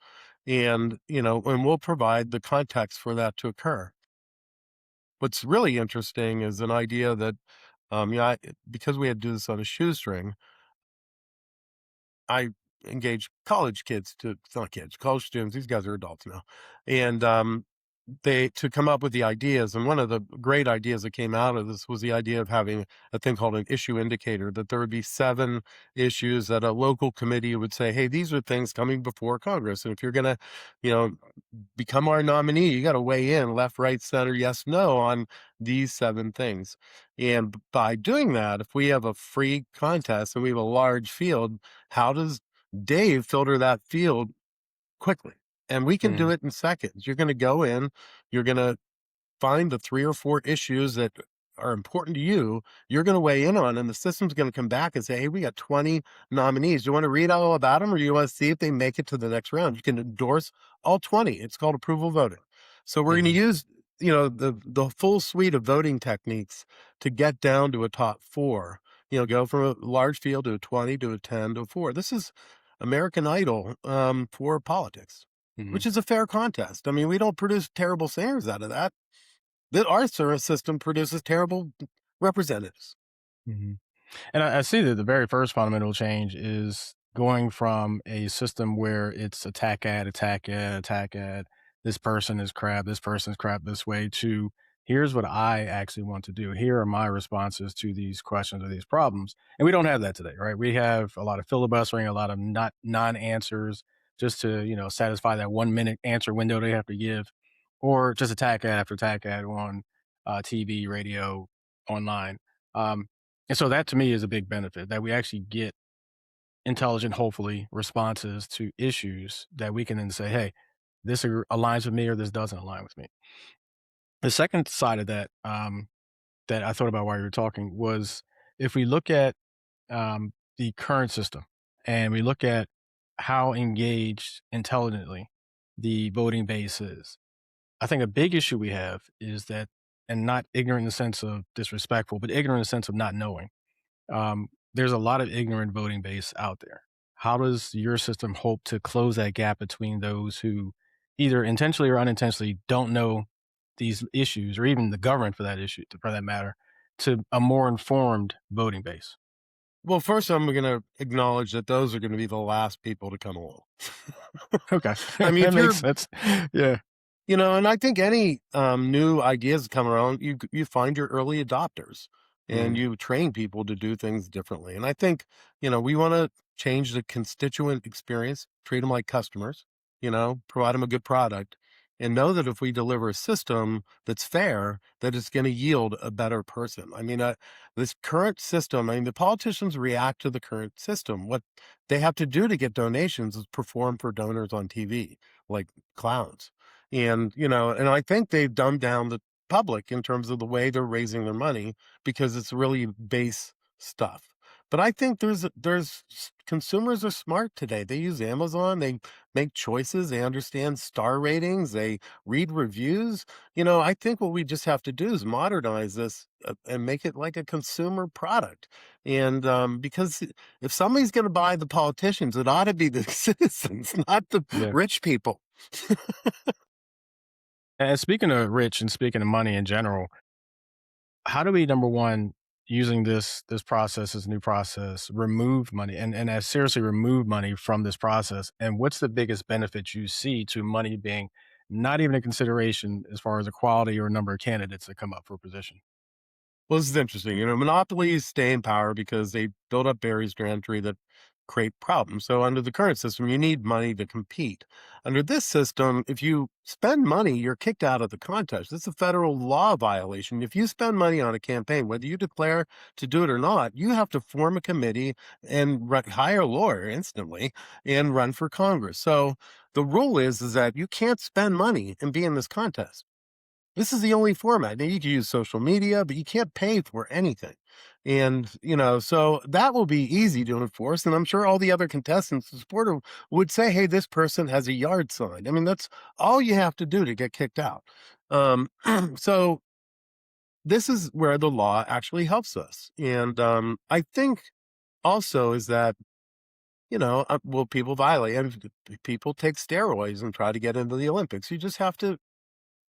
And we'll provide the context for that to occur. What's really interesting is an idea that Because we had to do this on a shoestring, I engaged college kids to, it's not kids, college students. These guys are adults now, and they to come up with the ideas. And one of the great ideas that came out of this was the idea of having a thing called an issue indicator. That there would be 7 issues that a local committee would say, "Hey, these are things coming before Congress, and if you're going to, you know, become our nominee, you got to weigh in left, right, center, yes, no on these 7 things." And by doing that, if we have a free contest and we have a large field, how does Dave filter that field quickly? And we can do Mhm. it in seconds. You're going to go in, you're going to find the 3 or 4 issues that are important to you, you're going to weigh in on, and the system's going to come back and say, "Hey, we got 20 nominees. Do you want to read all about them, or do you want to see if they make it to the next round?" You can endorse all 20. It's called approval voting. So we're going to Mhm. use, the full suite of voting techniques to get down to a top 4. Go from a large field to a 20 to a 10 to a 4. This is American Idol for politics, which Mhm. is a fair contest. I mean, we don't produce terrible singers out of that. Our service system produces terrible representatives. Mhm. And I see that the very first fundamental change is going from a system where it's attack ad, attack ad, attack ad. This person is crap. This person's crap this way. To here's what I actually want to do. Here are my responses to these questions or these problems. And we don't have that today, right? We have a lot of filibustering, a lot of not non answers, just to satisfy that 1 minute answer window they have to give, or just attack ad after attack ad on TV, radio, online. Um, and so that to me is a big benefit that we actually get intelligent, hopefully, responses to issues that we can then say, hey, this aligns with me or this doesn't align with me. The second side of that, that I thought about while you were talking was if we look at the current system and we look at how engaged intelligently the voting base is, I think a big issue we have is that, and not ignorant in the sense of disrespectful, but ignorant in the sense of not knowing. There's a lot of ignorant voting base out there. How does your system hope to close that gap between those who either intentionally or unintentionally don't know these issues, or even the government for that matter, to a more informed voting base? Well, first, I'm going to acknowledge that those are going to be the last people to come along. Okay, I mean, that if makes you're, sense. Yeah. and I think any new ideas come around, you find your early adopters and Mhm. you train people to do things differently. And I think, we want to change the constituent experience, treat them like customers, provide them a good product, and know that if we deliver a system that's fair, that it's going to yield a better person. I mean, this current system, I mean, the politicians react to the current system. What they have to do to get donations is perform for donors on TV like clowns. And I think they've dumbed down the public in terms of the way they're raising their money because it's really base stuff. But I think consumers are smart today. They use Amazon, they make choices, they understand star ratings, they read reviews. I think what we just have to do is modernize this and make it like a consumer product. And because if somebody's going to buy the politicians, it ought to be the citizens, not the Yeah. rich people. And speaking of rich and speaking of money in general, how do we, number one, using this process, this new process, remove money and as seriously remove money from this process? And what's the biggest benefit you see to money being not even a consideration as far as the quality or number of candidates that come up for a position? Well, this is interesting. Monopolies stay in power because they build up barriers to entry that create problems. So, under the current system, you need money to compete. Under this system, if you spend money, you're kicked out of the contest. It's a federal law violation. If you spend money on a campaign, whether you declare to do it or not, you have to form a committee and hire a lawyer instantly and run for Congress. So, the rule is that you can't spend money and be in this contest. This is the only format. Now you can use social media, but you can't pay for anything. And, so that will be easy to enforce. And I'm sure all the other contestants, the supporter would say, hey, this person has a yard sign. I mean, that's all you have to do to get kicked out. Um, so this is where the law actually helps us. And I think also is that, will people violate and people take steroids and try to get into the Olympics. You just have to,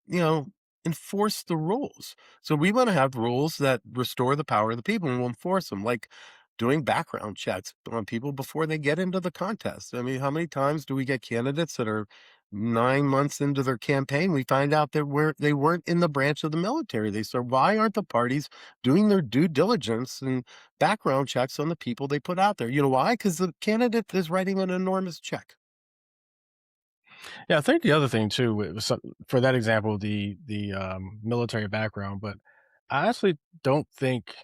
you know, enforce the rules. So we want to have rules that restore the power of the people, and we'll enforce them, like doing background checks on people before they get into the contest. I mean, how many times do we get candidates that are 9 months into their campaign? We find out that they weren't in the branch of the military. They said, why aren't the parties doing their due diligence and background checks on the people they put out there? You know why? Because the candidate is writing an enormous check. Yeah, I think the other thing too, for that example, the military background, but I actually don't think,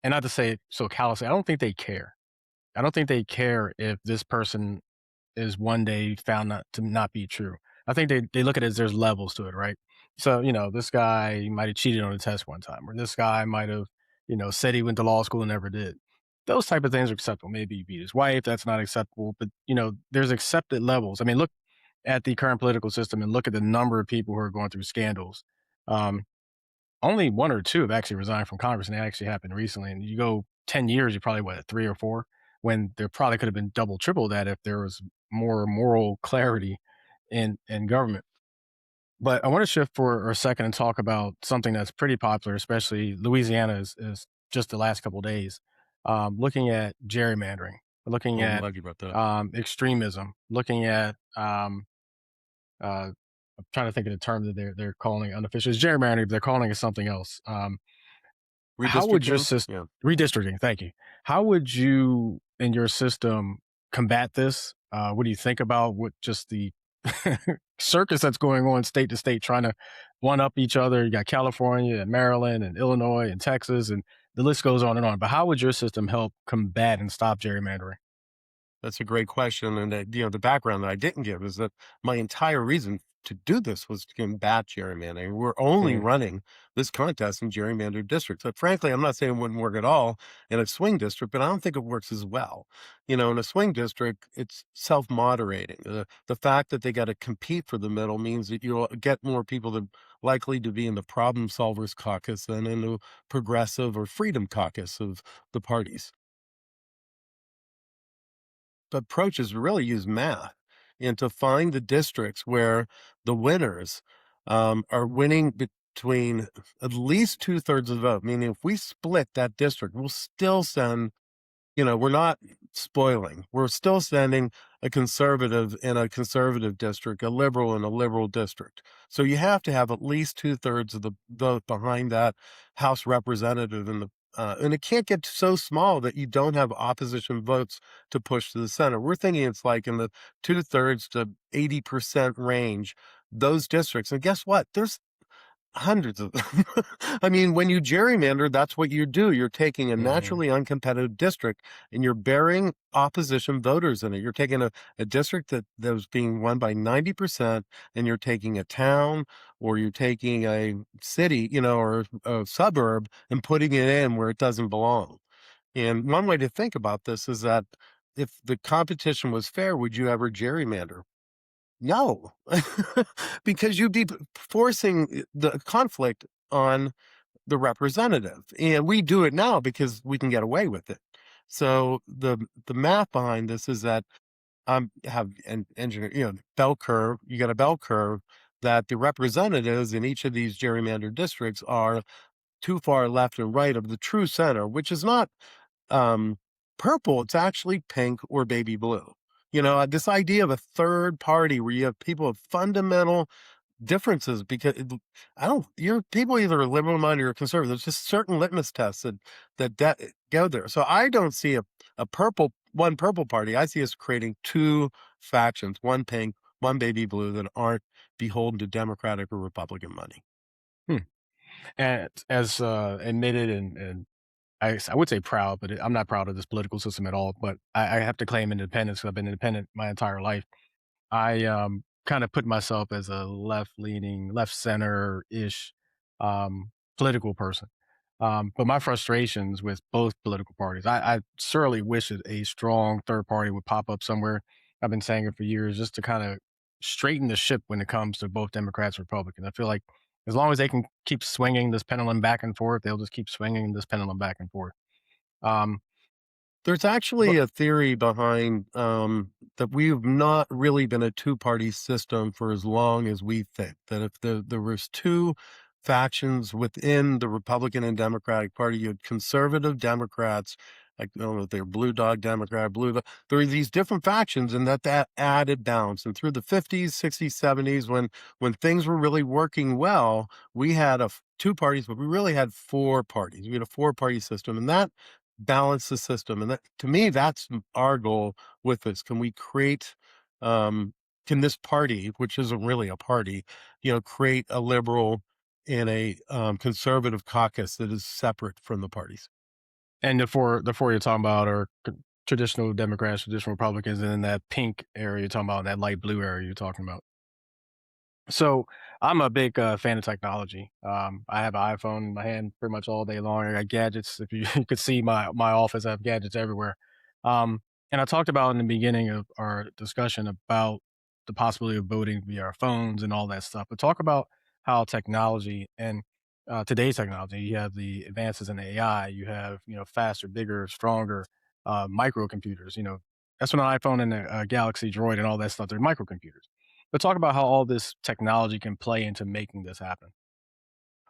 and not to say it so callously, I don't think they care. I don't think they care if this person is one day found not be true. I think they look at it as there's levels to it, right? So, this guy might have cheated on a test one time, or this guy might have, said he went to law school and never did. Those type of things are acceptable. Maybe he beat his wife, that's not acceptable. But there's accepted levels. I mean, look at the current political system and look at the number of people who are going through scandals. Um, Only one or two have actually resigned from Congress, and that actually happened recently. And you go 10 years, you're probably what, 3 or 4, when there probably could have been double, triple that if there was more moral clarity in government. But I want to shift for a second and talk about something that's pretty popular, especially Louisiana is just the last couple of days. Looking at gerrymandering, looking Well, I'm at glad you brought that up. extremism, looking at uh, I'm trying to think of the term that they're calling it unofficial. It's gerrymandering, but they're calling it something else. How would your Redistricting? system Yeah. redistricting? Thank you. How would you in your system combat this? What do you think about what just the circus that's going on state to state, trying to one up each other? You got California and Maryland and Illinois and Texas, and the list goes on and on. But how would your system help combat and stop gerrymandering? That's a great question. And the background that I didn't give is that my entire reason to do this was to combat gerrymandering. We're only Mm, running this contest in gerrymandered districts. But frankly, I'm not saying it wouldn't work at all in a swing district, but I don't think it works as well. In a swing district, it's self-moderating. The fact that they got to compete for the middle means that you'll get more people that likely to be in the problem solvers caucus than in the progressive or freedom caucus of the parties. Approaches really use math and to find the districts where the winners are winning between at least two-thirds of the vote. Meaning, if we split that district, we'll still send we're not spoiling. We're still sending a conservative in a conservative district, a liberal in a liberal district. So you have to have at least two-thirds of the vote behind that House representative and it can't get so small that you don't have opposition votes to push to the center. We're thinking it's like in the two-thirds to 80% range, those districts. And guess what? There's hundreds of them. I mean, when you gerrymander, that's what you do. You're taking a mhm. naturally uncompetitive district and you're burying opposition voters in it. You're taking a district that was being won by 90%, and you're taking a town or you're taking a city, or a suburb and putting it in where it doesn't belong. And one way to think about this is that if the competition was fair, would you ever gerrymander? No, because you'd be forcing the conflict on the representative, and we do it now because we can get away with it. So the math behind this is that have an engineer, bell curve. You got a bell curve that the representatives in each of these gerrymandered districts are too far left and right of the true center, which is not um, purple, it's actually pink or baby blue. This idea of a third party where you have people of fundamental differences because you're people either are liberal minded or conservative. There's just certain litmus tests that go there. So I don't see one purple party. I see us creating two factions, one pink, one baby blue, that aren't beholden to Democratic or Republican money. Hmm. And as admitted and I would say proud, but I'm not proud of this political system at all. But I have to claim independence 'cause I've been independent my entire life. I kind of put myself as a left leaning, left center ish political person. But my frustrations with both political parties, I surely wish that a strong third party would pop up somewhere. I've been saying it for years just to kind of straighten the ship when it comes to both Democrats and Republicans. I feel like as long as they can keep swinging this pendulum back and forth, they'll just keep swinging this pendulum back and forth. Um, There's actually but a theory behind that we've not really been a two-party system for as long as we think. That if there was two factions within the Republican and Democratic Party. You had conservative Democrats, like, I don't know if they're blue dog Democrat, blue dog. There were these different factions, and that added balance. And through the 50s, 60s, 70s, when things were really working well, we had two parties, but we really had four parties. We had a four-party system, and that balanced the system. And that, to me, that's our goal with this. Can we create, can this party, which isn't really a party, create a liberal and a conservative caucus that is separate from the parties? And the four you're talking about are traditional Democrats, traditional Republicans, and then that pink area you're talking about, and that light blue area you're talking about. So I'm a big fan of technology. I have an iPhone in my hand pretty much all day long. I got gadgets. If you, you could see my office, I have gadgets everywhere. And I talked about in the beginning of our discussion about the possibility of voting via our phones and all that stuff. But talk about how technology and today's technology, you have the advances in AI, you have faster, bigger, stronger microcomputers. That's what an iPhone and a Galaxy Droid and all that stuff. They're microcomputers. But talk about how all this technology can play into making this happen.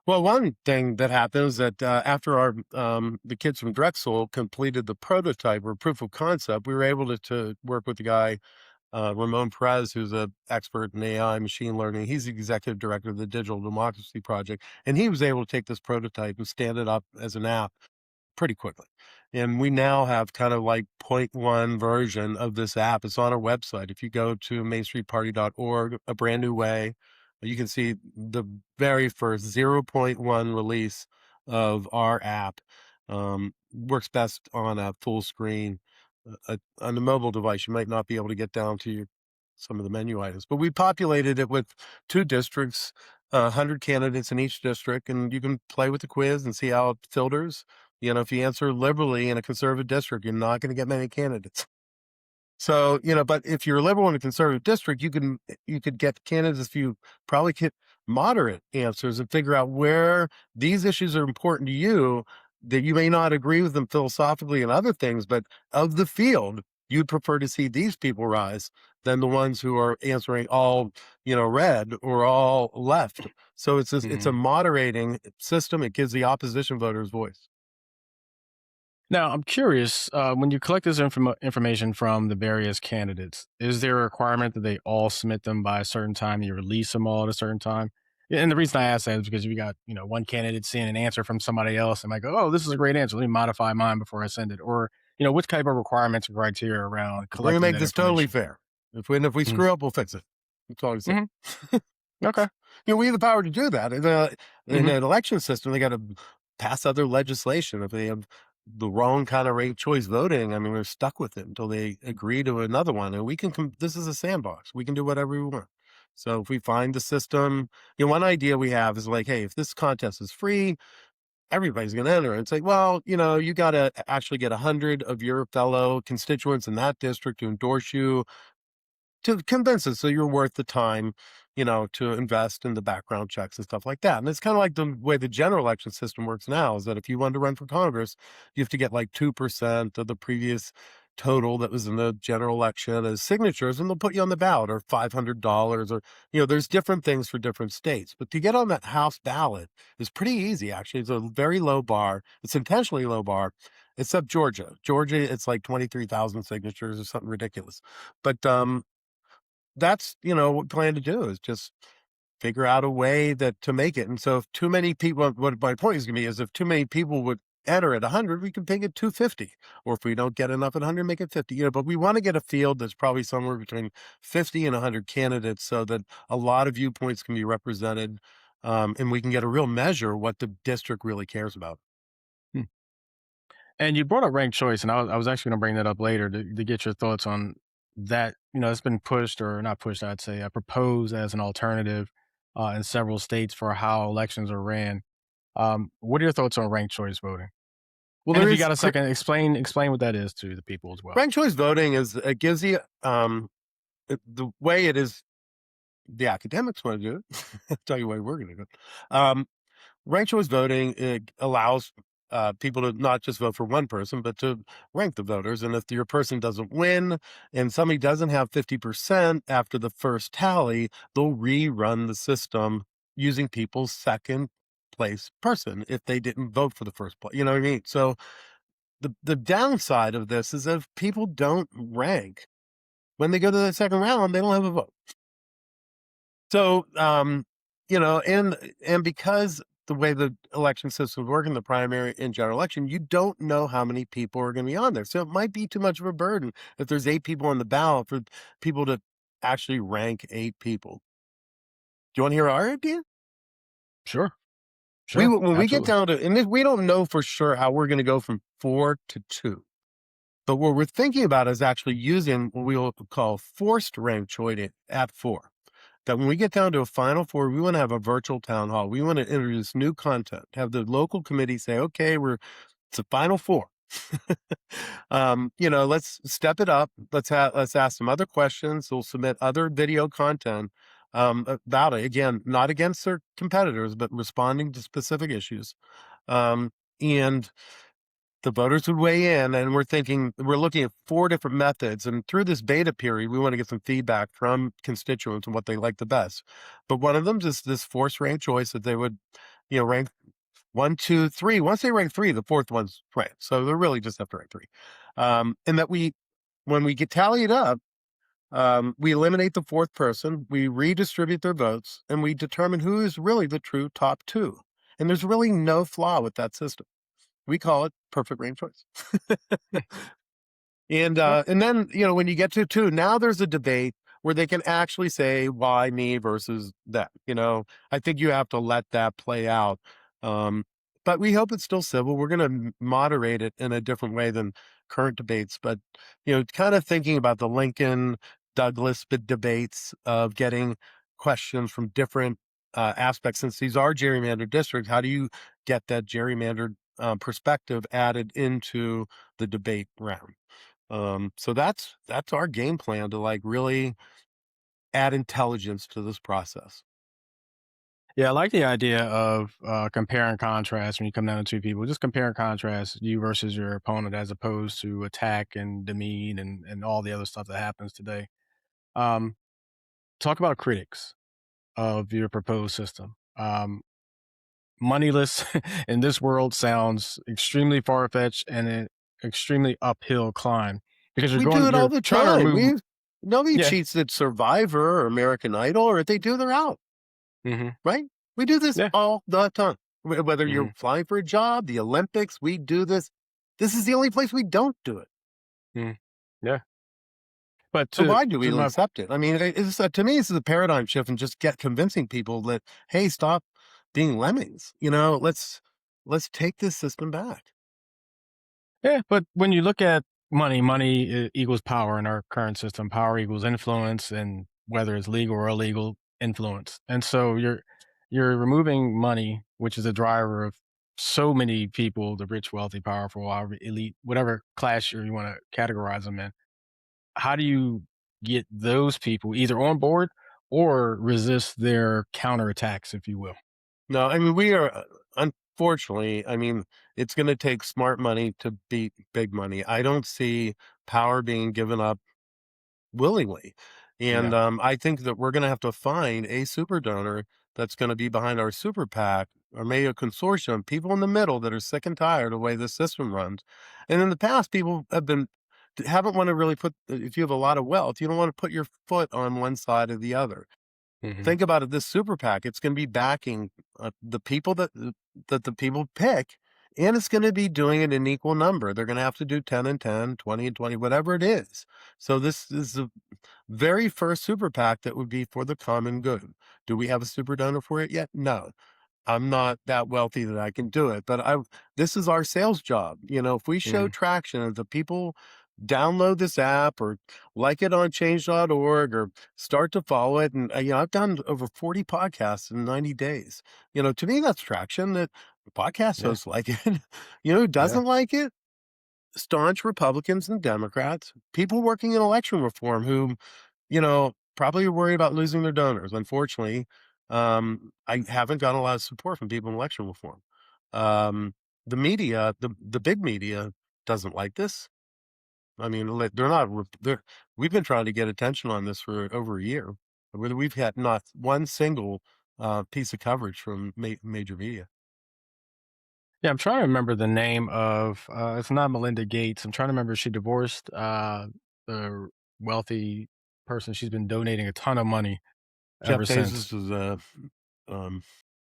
Well, one thing that happens that after the kids from Drexel completed the prototype or proof of concept, we were able to work with the guy Ramon Perez, who's an expert in AI machine learning. He's the executive director of the Digital Democracy Project, and he was able to take this prototype and stand it up as an app pretty quickly. And we now have kind of like point one version of this app. It's on our website. If you go to mainstreetparty.org, a brand new way, you can see the very first 0.1 release of our app. Works best on a full screen. On a mobile device, you might not be able to get down to some of the menu items, but we populated it with two districts, 100 candidates in each district, and you can play with the quiz and see how it filters. If you answer liberally in a conservative district, you're not going to get many candidates. So, but if you're liberal in a conservative district, you could get candidates if you probably get moderate answers and figure out where these issues are important to you, that you may not agree with them philosophically and other things, but of the field, you'd prefer to see these people rise than the ones who are answering all, red or all left. So it's a moderating system. It gives the opposition voters voice. Now, I'm curious, when you collect this information from the various candidates, is there a requirement that they all submit them by a certain time? You release them all at a certain time? Yeah, and the reason I ask that is because if you got, one candidate seeing an answer from somebody else and might go, oh, this is a great answer. Let me modify mine before I send it. Or, which type of requirements or criteria around We're gonna collecting make that this totally information? fair. If we Mhm. screw up, we'll fix it. That's all I say. Mhm. Okay. We have the power to do that. In Mhm. an election system, they got to pass other legislation. If they have the wrong kind of ranked choice voting, I mean, we're stuck with it until they agree to another one. And we can, this is a sandbox. We can do whatever we want. So if we find the system, one idea we have is like, hey, if this contest is free, everybody's going to enter. It's like, well, you got to actually get 100 of your fellow constituents in that district to endorse you, to convince us that you're worth the time, to invest in the background checks and stuff like that. And it's kind of like the way the general election system works now, is that if you want to run for Congress, you have to get like 2% of the previous total that was in the general election as signatures, and they'll put you on the ballot, or $500, or, there's different things for different states. But to get on that House ballot is pretty easy, actually. It's a very low bar. It's intentionally low bar, except Georgia. Georgia, it's like 23,000 signatures or something ridiculous. But that's, what we plan to do is just figure out a way that to make it. And so if too many people, what my point is going to be is, if too many people would enter at 100, we can pick it 250. Or if we don't get enough at 100, make it 50. But we want to get a field that's probably somewhere between 50 and 100 candidates, so that a lot of viewpoints can be represented, and we can get a real measure of what the district really cares about. Hmm. And you brought up ranked choice, and I was actually going to bring that up later to get your thoughts on that. It's been pushed, or not pushed, I'd say, proposed as an alternative in several states for how elections are ran. What are your thoughts on ranked choice voting? Well, And there if you is got a second, explain what that is to the people as well. ranked choice voting. It gives you the way it is. The academics want to do it. I'll tell you why we're going to do it. Ranked choice voting, it allows people to not just vote for one person, but to rank the voters. And if your person doesn't win and somebody doesn't have 50% after the first tally, they'll rerun the system using people's second place person if they didn't vote for the first place. You know what I mean? So the downside of this is if people don't rank when they go to the second round, they don't have a vote. So, and because the way the election systems work in the primary and general election, you don't know how many people are going to be on there. So it might be too much of a burden if there's 8 people on the ballot for people to actually rank 8 people. Do you want to hear our idea? Sure. Sure. When we get Absolutely. down to, and we don't know for sure how we're going to go from 4 to 2. But what we're thinking about is actually using what we'll call forced rank choice at 4. That when we get down to a final 4, we want to have a virtual town hall. We want to introduce new content, have the local committee say, okay, it's a final 4. Let's step it up. Let's ask some other questions. We'll submit other video content about it. Again, not against their competitors, but responding to specific issues. And the voters would weigh in, and we're looking at 4 different methods. And through this beta period, we want to get some feedback from constituents on what they like the best. But one of them is this forced rank choice that they would, rank 1, 2, 3. Once they rank 3, the 4th one's ranked. So they're really just have to rank 3. And that when we get tallied up, we eliminate the 4th person, we redistribute their votes, and we determine who is really the true top 2. And there's really no flaw with that system. We call it perfect rank choice. And then, when you get to 2, now there's a debate where they can actually say, why me versus that? I think you have to let that play out. But we hope it's still civil. We're going to moderate it in a different way than current debates. But, kind of thinking about the Lincoln Douglas debates of getting questions from different aspects, since these are gerrymandered districts, how do you get that gerrymandered perspective added into the debate round? So that's our game plan to really add intelligence to this process. Yeah, I like the idea of compare and contrast when you come down to 2 people. Just compare and contrast you versus your opponent as opposed to attack and demean and all the other stuff that happens today. Um, Talk about critics of your proposed system. Moneyless in this world sounds extremely far fetched and an extremely uphill climb because We do it all you're the trying to time. remove. Nobody Yeah. cheats at Survivor or American Idol, or if they do, they're out, Hmm. right? We do this Yeah. all the time. Whether you're Hmm. flying for a job, the Olympics, we do this. This is the only place we don't do it. Hmm. Yeah. But So why do we to my accept it? I mean, to me, this is a paradigm shift, and just convincing people that, hey, stop being lemmings. Let's take this system back. Yeah, but when you look at money equals power in our current system. Power equals influence, and whether it's legal or illegal, influence. And so you're removing money, which is a driver of so many people, the rich, wealthy, powerful, however, elite, whatever class you want to categorize them in. How do you get those people either on board or resist their counterattacks, if you will? No, I mean, we are, unfortunately, I mean, it's going to take smart money to beat big money. I don't see power being given up willingly. And Yeah. I think that we're going to have to find a super donor that's going to be behind our super PAC, or maybe a consortium, people in the middle that are sick and tired of the way the system runs. And in the past, people haven't want to really if you have a lot of wealth, you don't want to put your foot on one side or the other. Hmm. Think about it, this super PAC, it's going to be backing the people that the people pick, and it's going to be doing it in equal number. They're going to have to do 10 and 10, 20 and 20, whatever it is. So this is the very first super PAC that would be for the common good. Do we have a super donor for it yet? No. I'm not that wealthy that I can do it, but this is our sales job. If we show Hmm. traction, if the people download this app or like it on change.org or start to follow it. And, I've done over 40 podcasts in 90 days. To me, that's traction that podcast Yeah. hosts like it. Who Yeah. doesn't like it? Staunch Republicans and Democrats, people working in election reform who, probably are worried about losing their donors. Unfortunately, I haven't gotten a lot of support from people in election reform. The media, the big media doesn't like this. I mean, they're not, we've been trying to get attention on this for over a year. We've had not one single piece of coverage from major media. Yeah, I'm trying to remember the name of, it's not Melinda Gates. I'm trying to remember, she divorced, the wealthy person. She's been donating a ton of money Jeff ever Bezos since. is um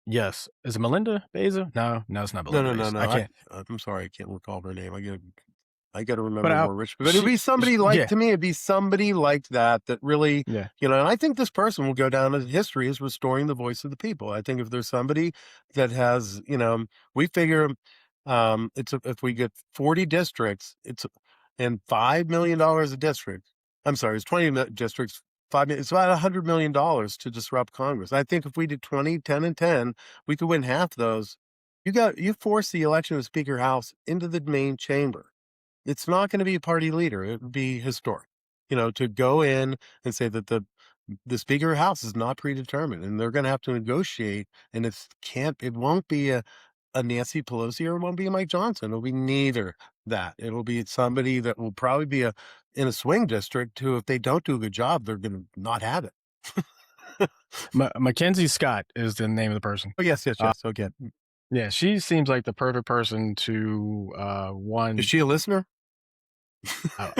Yes. Is it Melinda Bezos? No, no, it's not no, Melinda no, no, Bezos. I no. can't. I'm sorry, I can't recall her name. I got to But remember I more rich, but it'd she be sh somebody like, yeah, to me, it'd be somebody like that, that really, yeah. and I think this person will go down in history as restoring the voice of the people. I think if there's somebody that has, we figure, if we get 40 districts, it's and $5 million a district. I'm sorry, it's 20 districts. It's about $100 million to disrupt Congress. I think if we did 20, 10, and 10, we could win half those. You force the election of Speaker House into the main chamber. It's not going to be a party leader. It would be historic, to go in and say that the Speaker of the House is not predetermined, and they're going to have to negotiate. And it won't be a Nancy Pelosi, or it won't be a Mike Johnson. It'll be neither that. It'll be somebody that will probably be in a swing district who, if they don't do a good job, they're going to not have it. Mackenzie Scott is the name of the person. Oh, yes, yes, Uh, yes. Okay. yeah, she seems like the perfect person to, Is one, she a listener?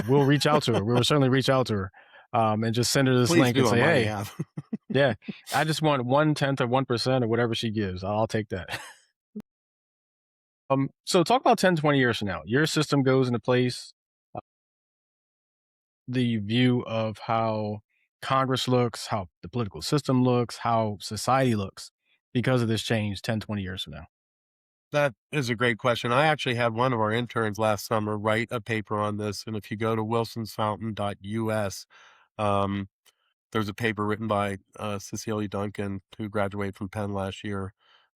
we'll reach out to her. We will certainly reach out to her, and just send her this Please link and do on say, my "Hey, behalf. yeah, I just want 1/10 of 1% or whatever she gives. I'll take that." So talk about 10, 20 years from now. Your system goes into place, uh, the view of how Congress looks, how the political system looks, how society looks because of this change 10, 20 years from now. That is a great question. I actually had one of our interns last summer write a paper on this. And if you go to wilsonsfountain.us, um, there's a paper written by Cecilia Duncan, who graduated from Penn last year,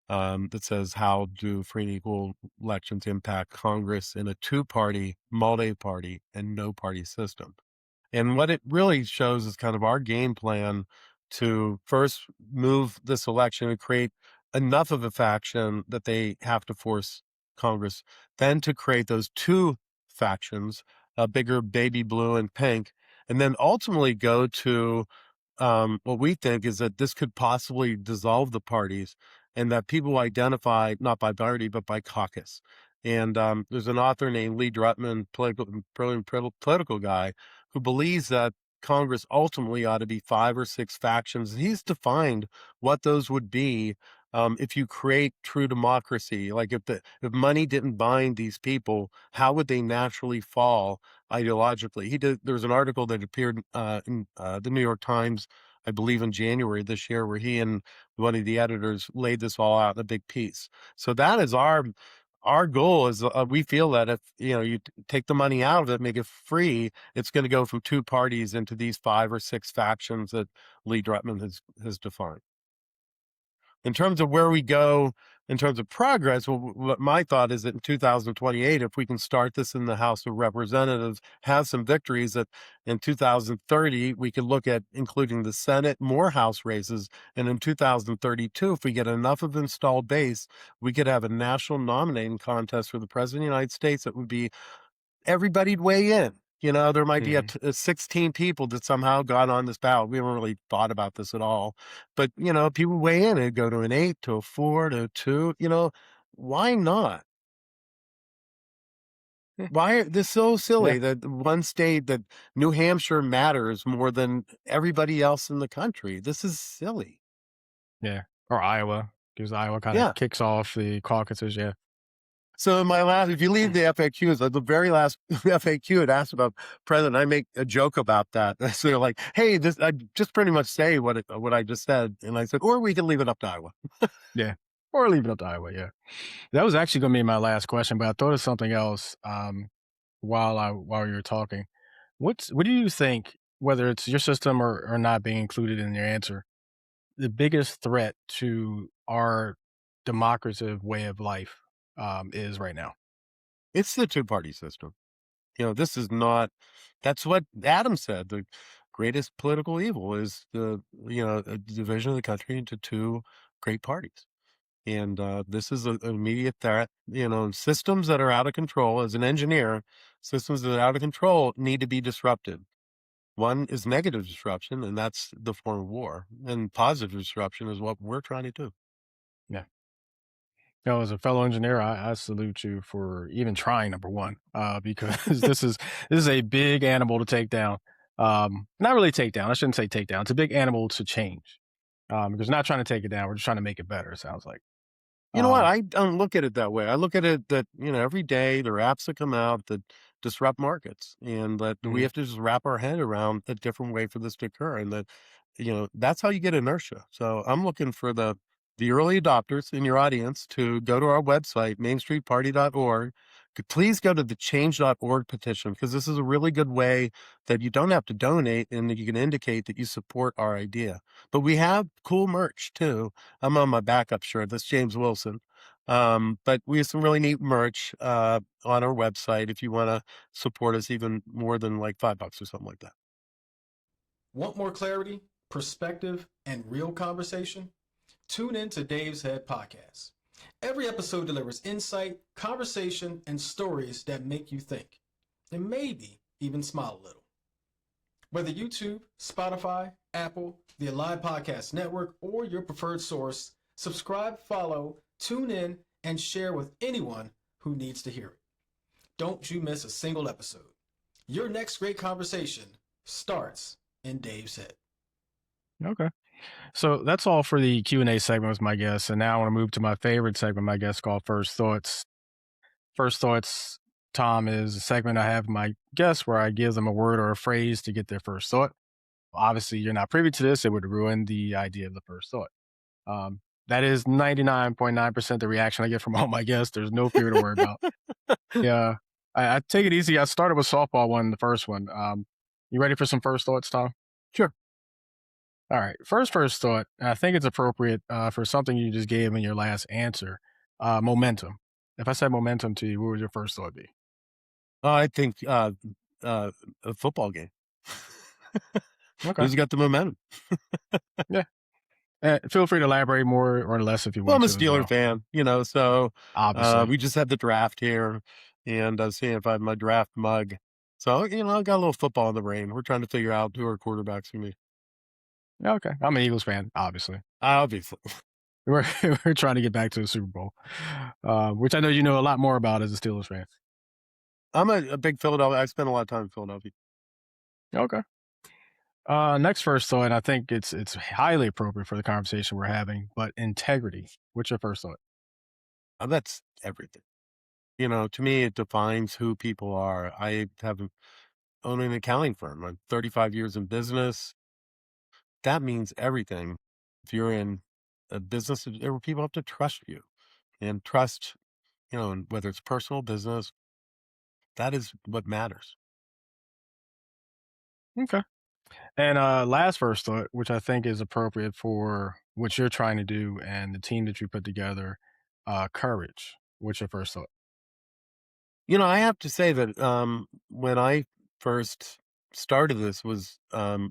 that says, how do free and equal elections impact Congress in a two-party, multi-party, and no-party system? And what it really shows is kind of our game plan to first move this election and create enough of a faction that they have to force Congress, then to create those two factions, a bigger baby blue and pink, and then ultimately go to what we think is that this could possibly dissolve the parties, and that people identify not by party but by caucus. And there's an author named Lee Drutman, political guy, who believes that Congress ultimately ought to be 5 or 6 factions. He's defined what those would be, if you create true democracy. Like, if money didn't bind these people, how would they naturally fall ideologically? There was an article that appeared in the New York Times, I believe, in January this year, where he and one of the editors laid this all out in a big piece. So that is our goal. Is we feel that if you take the money out of it, make it free, it's going to go from two parties into these 5 or 6 factions that Lee Drutman has defined. In terms of where we go in terms of progress, well, what my thought is that in 2028, if we can start this in the House of Representatives, have some victories, that in 2030, we could look at including the Senate, more House races. And in 2032, if we get enough of installed base, we could have a national nominating contest for the President of the United States that would be everybody'd weigh in. There might be Mhm. 16 people that somehow got on this ballot. We haven't really thought about this at all. But, people weigh in and go to an 8, to a 4, to a 2. Why not? Yeah, Why are this so yeah, silly that one state, that New Hampshire, matters more than everybody else in the country? This is silly. yeah. Or Iowa, because Iowa kind of Yeah. kicks off the caucuses. Yeah, So in if you leave the FAQs, the very last FAQ, it asked about president. I make a joke about that. So they're like, "Hey, I just pretty much say what I just said," and I said, "Or we can leave it up to Iowa." yeah. Or leave it up to Iowa. Yeah, that was actually going to be my last question, but I thought of something else while you were talking. What do you think, whether it's your system or not being included in your answer, the biggest threat to our democratic way of life is right now? It's the two-party system. This is not. That's what Adam said. The greatest political evil is a division of the country into two great parties. And this is an immediate threat. Systems that are out of control. As an engineer, systems that are out of control need to be disrupted. One is negative disruption, and that's the form of war. And positive disruption is what we're trying to do. Yeah. As a fellow engineer, I salute you for even trying number one, because this is a big animal to take down. Not really take down. I shouldn't say take down. It's a big animal to change. Because we're not trying to take it down. We're just trying to make it better. It sounds like. You know what? Um, I don't look at it that way. I look at it that, every day there are apps that come out that disrupt markets and that we mhm. have to just wrap our head around a different way for this to occur. And that, that's how you get inertia. So I'm looking for the early adopters in your audience to go to our website, mainstreetparty.org. Please go to the change.org petition because this is a really good way that you don't have to donate and that you can indicate that you support our idea. But we have cool merch too. I'm on my backup shirt. That's James Wilson. But we have some really neat merch on our website if you want to support us even more than like $5 or something like that. Want more clarity, perspective, and real conversation? Tune in to Dave's Head Podcast. Every episode delivers insight, conversation, and stories that make you think, and maybe even smile a little. Whether YouTube, Spotify, Apple, the Alive Podcast Network, or your preferred source, subscribe, follow, tune in, and share with anyone who needs to hear it. Don't you miss a single episode. Your next great conversation starts in Dave's head. Okay. So that's all for the Q&A segment with my guests. And now I want to move to my favorite segment, my guest called First Thoughts. First Thoughts, Tom, is a segment I have my guests where I give them a word or a phrase to get their first thought. Obviously, you're not privy to this. It would ruin the idea of the first thought. That is 99.9% the reaction I get from all my guests. There's no fear to worry about. Yeah. I take it easy. I started with softball one, the first one. You ready for some first thoughts, Tom? Sure. All right. First thought, and I think it's appropriate for something you just gave in your last answer. Momentum. If I said momentum to you, what would your first thought be? I think a football game. Okay. Who's got the momentum? Yeah. Feel free to elaborate more or less if you Well, I'm want a to as Steeler well. fan, so Obviously. we just had the draft here, and I was seeing if I had my draft mug. So, I got a little football in the brain. We're trying to figure out who our quarterbacks can be. Yeah, okay. I'm an Eagles fan, obviously. Obviously. We're we're trying to get back to the Super Bowl, which I know you know a lot more about as a Steelers fan. I'm a big Philadelphia. I spent a lot of time in Philadelphia. Okay. Next first thought, and I think it's highly appropriate for the conversation we're having, but integrity. What's your first thought? That's everything. To me, it defines who people are. I have owned an accounting firm. I'm 35 years in business. That means everything. If you're in a business where people have to trust you and trust, and whether it's personal business, that is what matters. Okay. And last first thought, which I think is appropriate for what you're trying to do and the team that you put together, courage. What's your first thought? I have to say that when I first started this was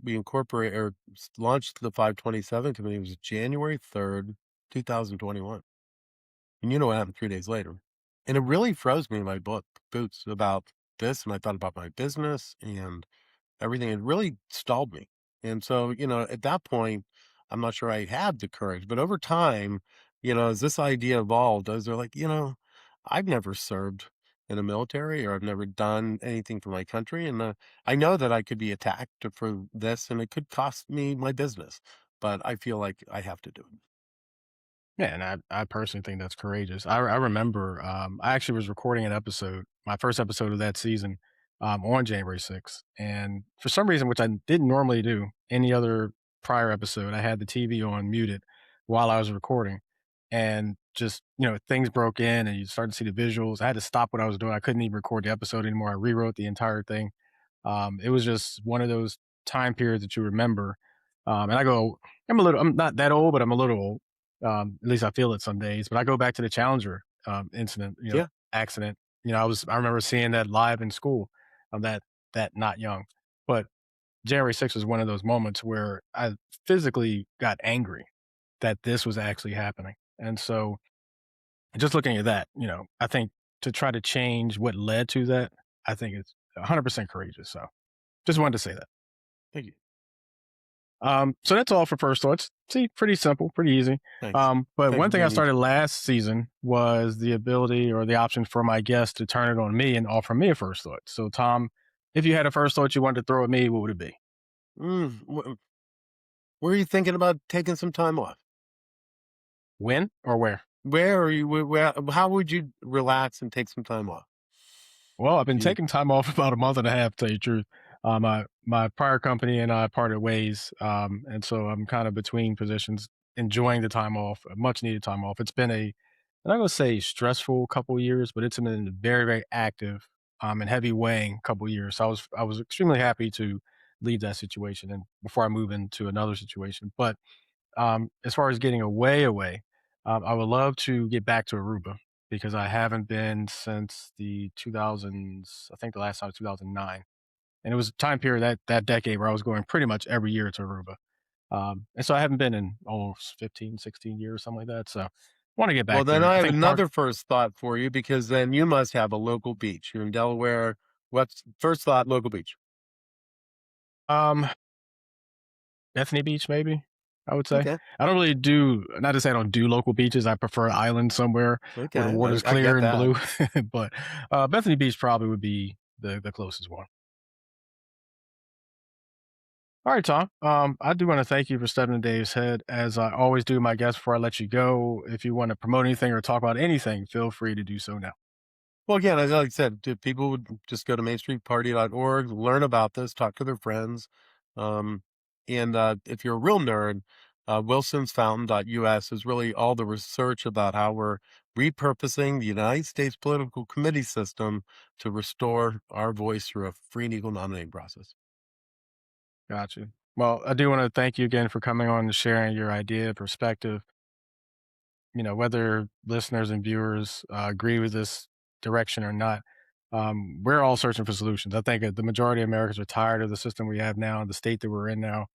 we incorporate or launched the 527 committee was January 3rd, 2021. And you know what happened 3 days later. And it really froze me in my boots about this. And I thought about my business and everything. It really stalled me. And so, at that point, I'm not sure I had the courage. But over time, as this idea evolved, I was like, I've never served in the military or I've never done anything for my country. And I know that I could be attacked for this and it could cost me my business. But I feel like I have to do it. Yeah, and I personally think that's courageous. I remember I actually was recording an episode, my first episode of that season, on January 6th. And for some reason, which I didn't normally do any other prior episode, I had the TV on muted while I was recording. And just, things broke in and you started to see the visuals. I had to stop what I was doing. I couldn't even record the episode anymore. I rewrote the entire thing. It was just one of those time periods that you remember. And I'm not that old, but I'm a little old. At least I feel it some days. But I go back to the Challenger incident, Yeah. accident. I remember seeing that live in school. That not young, but January 6th was one of those moments where I physically got angry that this was actually happening. And so, just looking at that, I think to try to change what led to that, I think it's 100% courageous. So, just wanted to say that. Thank you. So that's all for first thoughts. See, pretty simple, pretty easy. Thanks. But Thanks one for thing I being easy. started last season was the ability or the option for my guests to turn it on me and offer me a first thought. So, Tom, if you had a first thought you wanted to throw at me, what would it be? Were you thinking about taking some time off? When or where? Where are you? How would you relax and take some time off? Well, I've been Do you, taking time off about a month and a half, to tell you the truth. My prior company and I parted ways, and so I'm kind of between positions, enjoying the time off, a much needed time off. It's been I'm not gonna say stressful couple years, but it's been very, very active, and heavy weighing couple years. So I was extremely happy to leave that situation and before I move into another situation. But as far as getting away, I would love to get back to Aruba because I haven't been since the 2000s. I think the last time was 2009, and it was a time period that decade where I was going pretty much every year to Aruba. And so I haven't been in almost 15, 16 years, something like that. So I want to get well, back then there. I I have think part another first thought for you because then you must have a local beach. You're in Delaware. What's first thought? Local beach. um Bethany Beach, maybe, I would say. Okay. I don't really do, not to say I don't do local beaches. I prefer islands somewhere where the Okay. water's I clear get and that. blue. But Bethany Beach probably would be the closest one. All right, Tom. I do want to thank you for stepping in Dave's head, as I always do my guests before I let you go. If you want to promote anything or talk about anything, feel free to do so now. Well, again, as I said, people would just go to mainstreetparty.org, learn about this, talk to their friends. Um, and if you're a real nerd, wilsonsfountain.us is really all the research about how we're repurposing the United States political committee system to restore our voice through a free and equal nominating process. Gotcha. Well, I do want to thank you again for coming on and sharing your idea, perspective. Whether listeners and viewers agree with this direction or not, we're all searching for solutions. I think the majority of Americans are tired of the system we have now, the state that we're in now.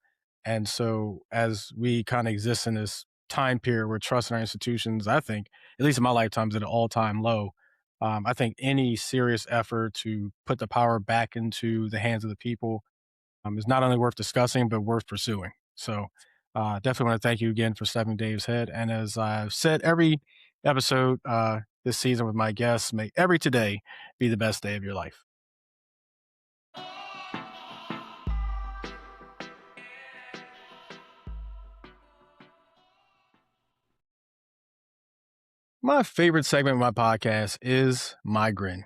And so, as we kind of exist in this time period where trust in our institutions, I think, at least in my lifetime, is at an all time low. I think any serious effort to put the power back into the hands of the people is not only worth discussing, but worth pursuing. So, definitely want to thank you again for stepping Dave's head. And as I've said every episode this season with my guests, may every today be the best day of your life. My favorite segment of my podcast is My Grin,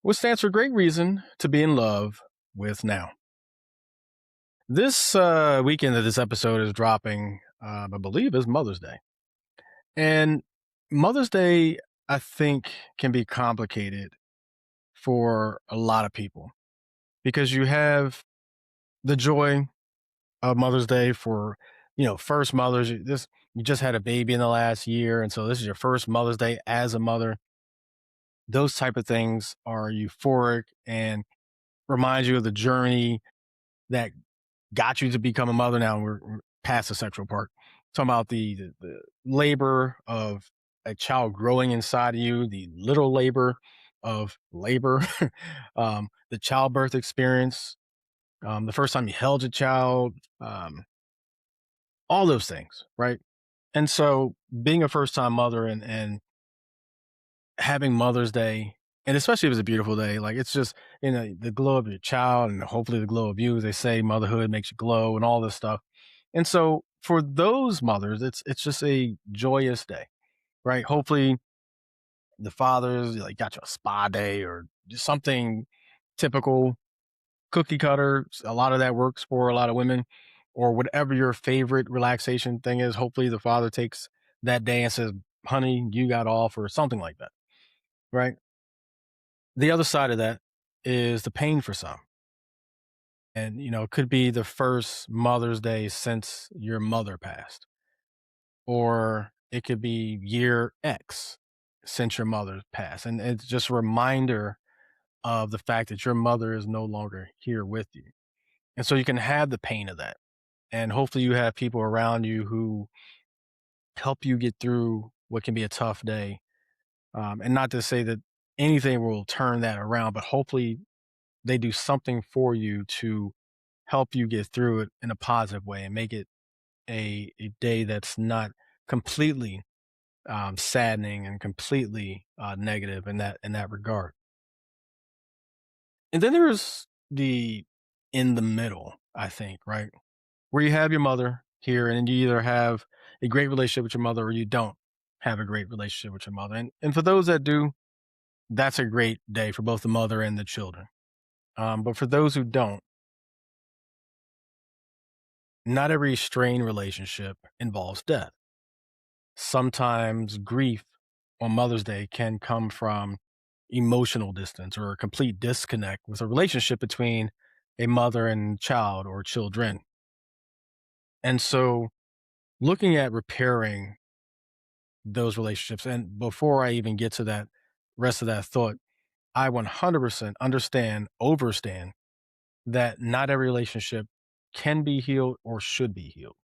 which stands for Great Reason to Be in Love with Now. This weekend that this episode is dropping, I believe, is Mother's Day. And Mother's Day, I think, can be complicated for a lot of people because you have the joy of Mother's Day for, first mothers. You just had a baby in the last year, and so this is your first Mother's Day as a mother. Those type of things are euphoric and remind you of the journey that got you to become a mother. Now we're past the sexual part. Talking about the labor of a child growing inside of you, the little labor of labor, the childbirth experience, the first time you held your child, all those things, right? And so being a first time mother and having Mother's Day, and especially if it's a beautiful day, like it's just, the glow of your child and hopefully the glow of you, as they say, motherhood makes you glow and all this stuff. And so for those mothers, it's just a joyous day, right? Hopefully the fathers like got you a spa day or just something typical, cookie cutter. A lot of that works for a lot of women, or whatever your favorite relaxation thing is. Hopefully the father takes that day and says, honey, you got off, or something like that, right? The other side of that is the pain for some. And, it could be the first Mother's Day since your mother passed, or it could be year X since your mother passed. And it's just a reminder of the fact that your mother is no longer here with you. And so you can have the pain of that. And hopefully you have people around you who help you get through what can be a tough day. And not to say that anything will turn that around, but hopefully they do something for you to help you get through it in a positive way and make it a day that's not completely saddening and completely negative in that regard. And then there's the in the middle, I think, right? Where you have your mother here and you either have a great relationship with your mother or you don't have a great relationship with your mother. And for those that do, that's a great day for both the mother and the children. But for those who don't, not every strained relationship involves death. Sometimes grief on Mother's Day can come from emotional distance or a complete disconnect with a relationship between a mother and child or children. And so, looking at repairing those relationships, and before I even get to that rest of that thought, I 100% understand, overstand that not every relationship can be healed or should be healed.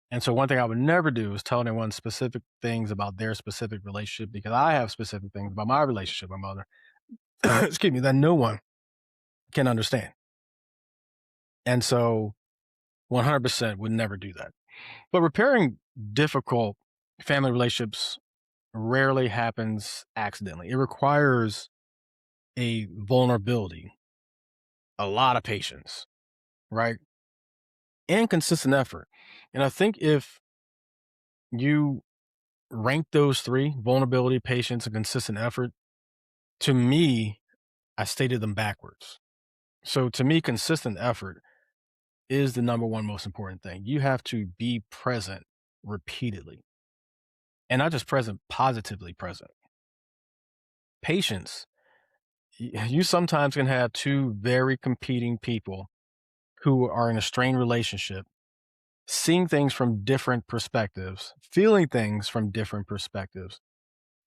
And so one thing I would never do is tell anyone specific things about their specific relationship because I have specific things about my relationship with my mother, excuse me, that no one can understand. And so 100% would never do that. But repairing difficult family relationships rarely happens accidentally. It requires a vulnerability, a lot of patience, right? And consistent effort. And I think if you rank those three, vulnerability, patience, and consistent effort, to me, I stated them backwards. So to me, consistent effort is the number one most important thing. You have to be present repeatedly and not just present, positively present. Patience, you sometimes can have two very competing people who are in a strained relationship, seeing things from different perspectives, feeling things from different perspectives,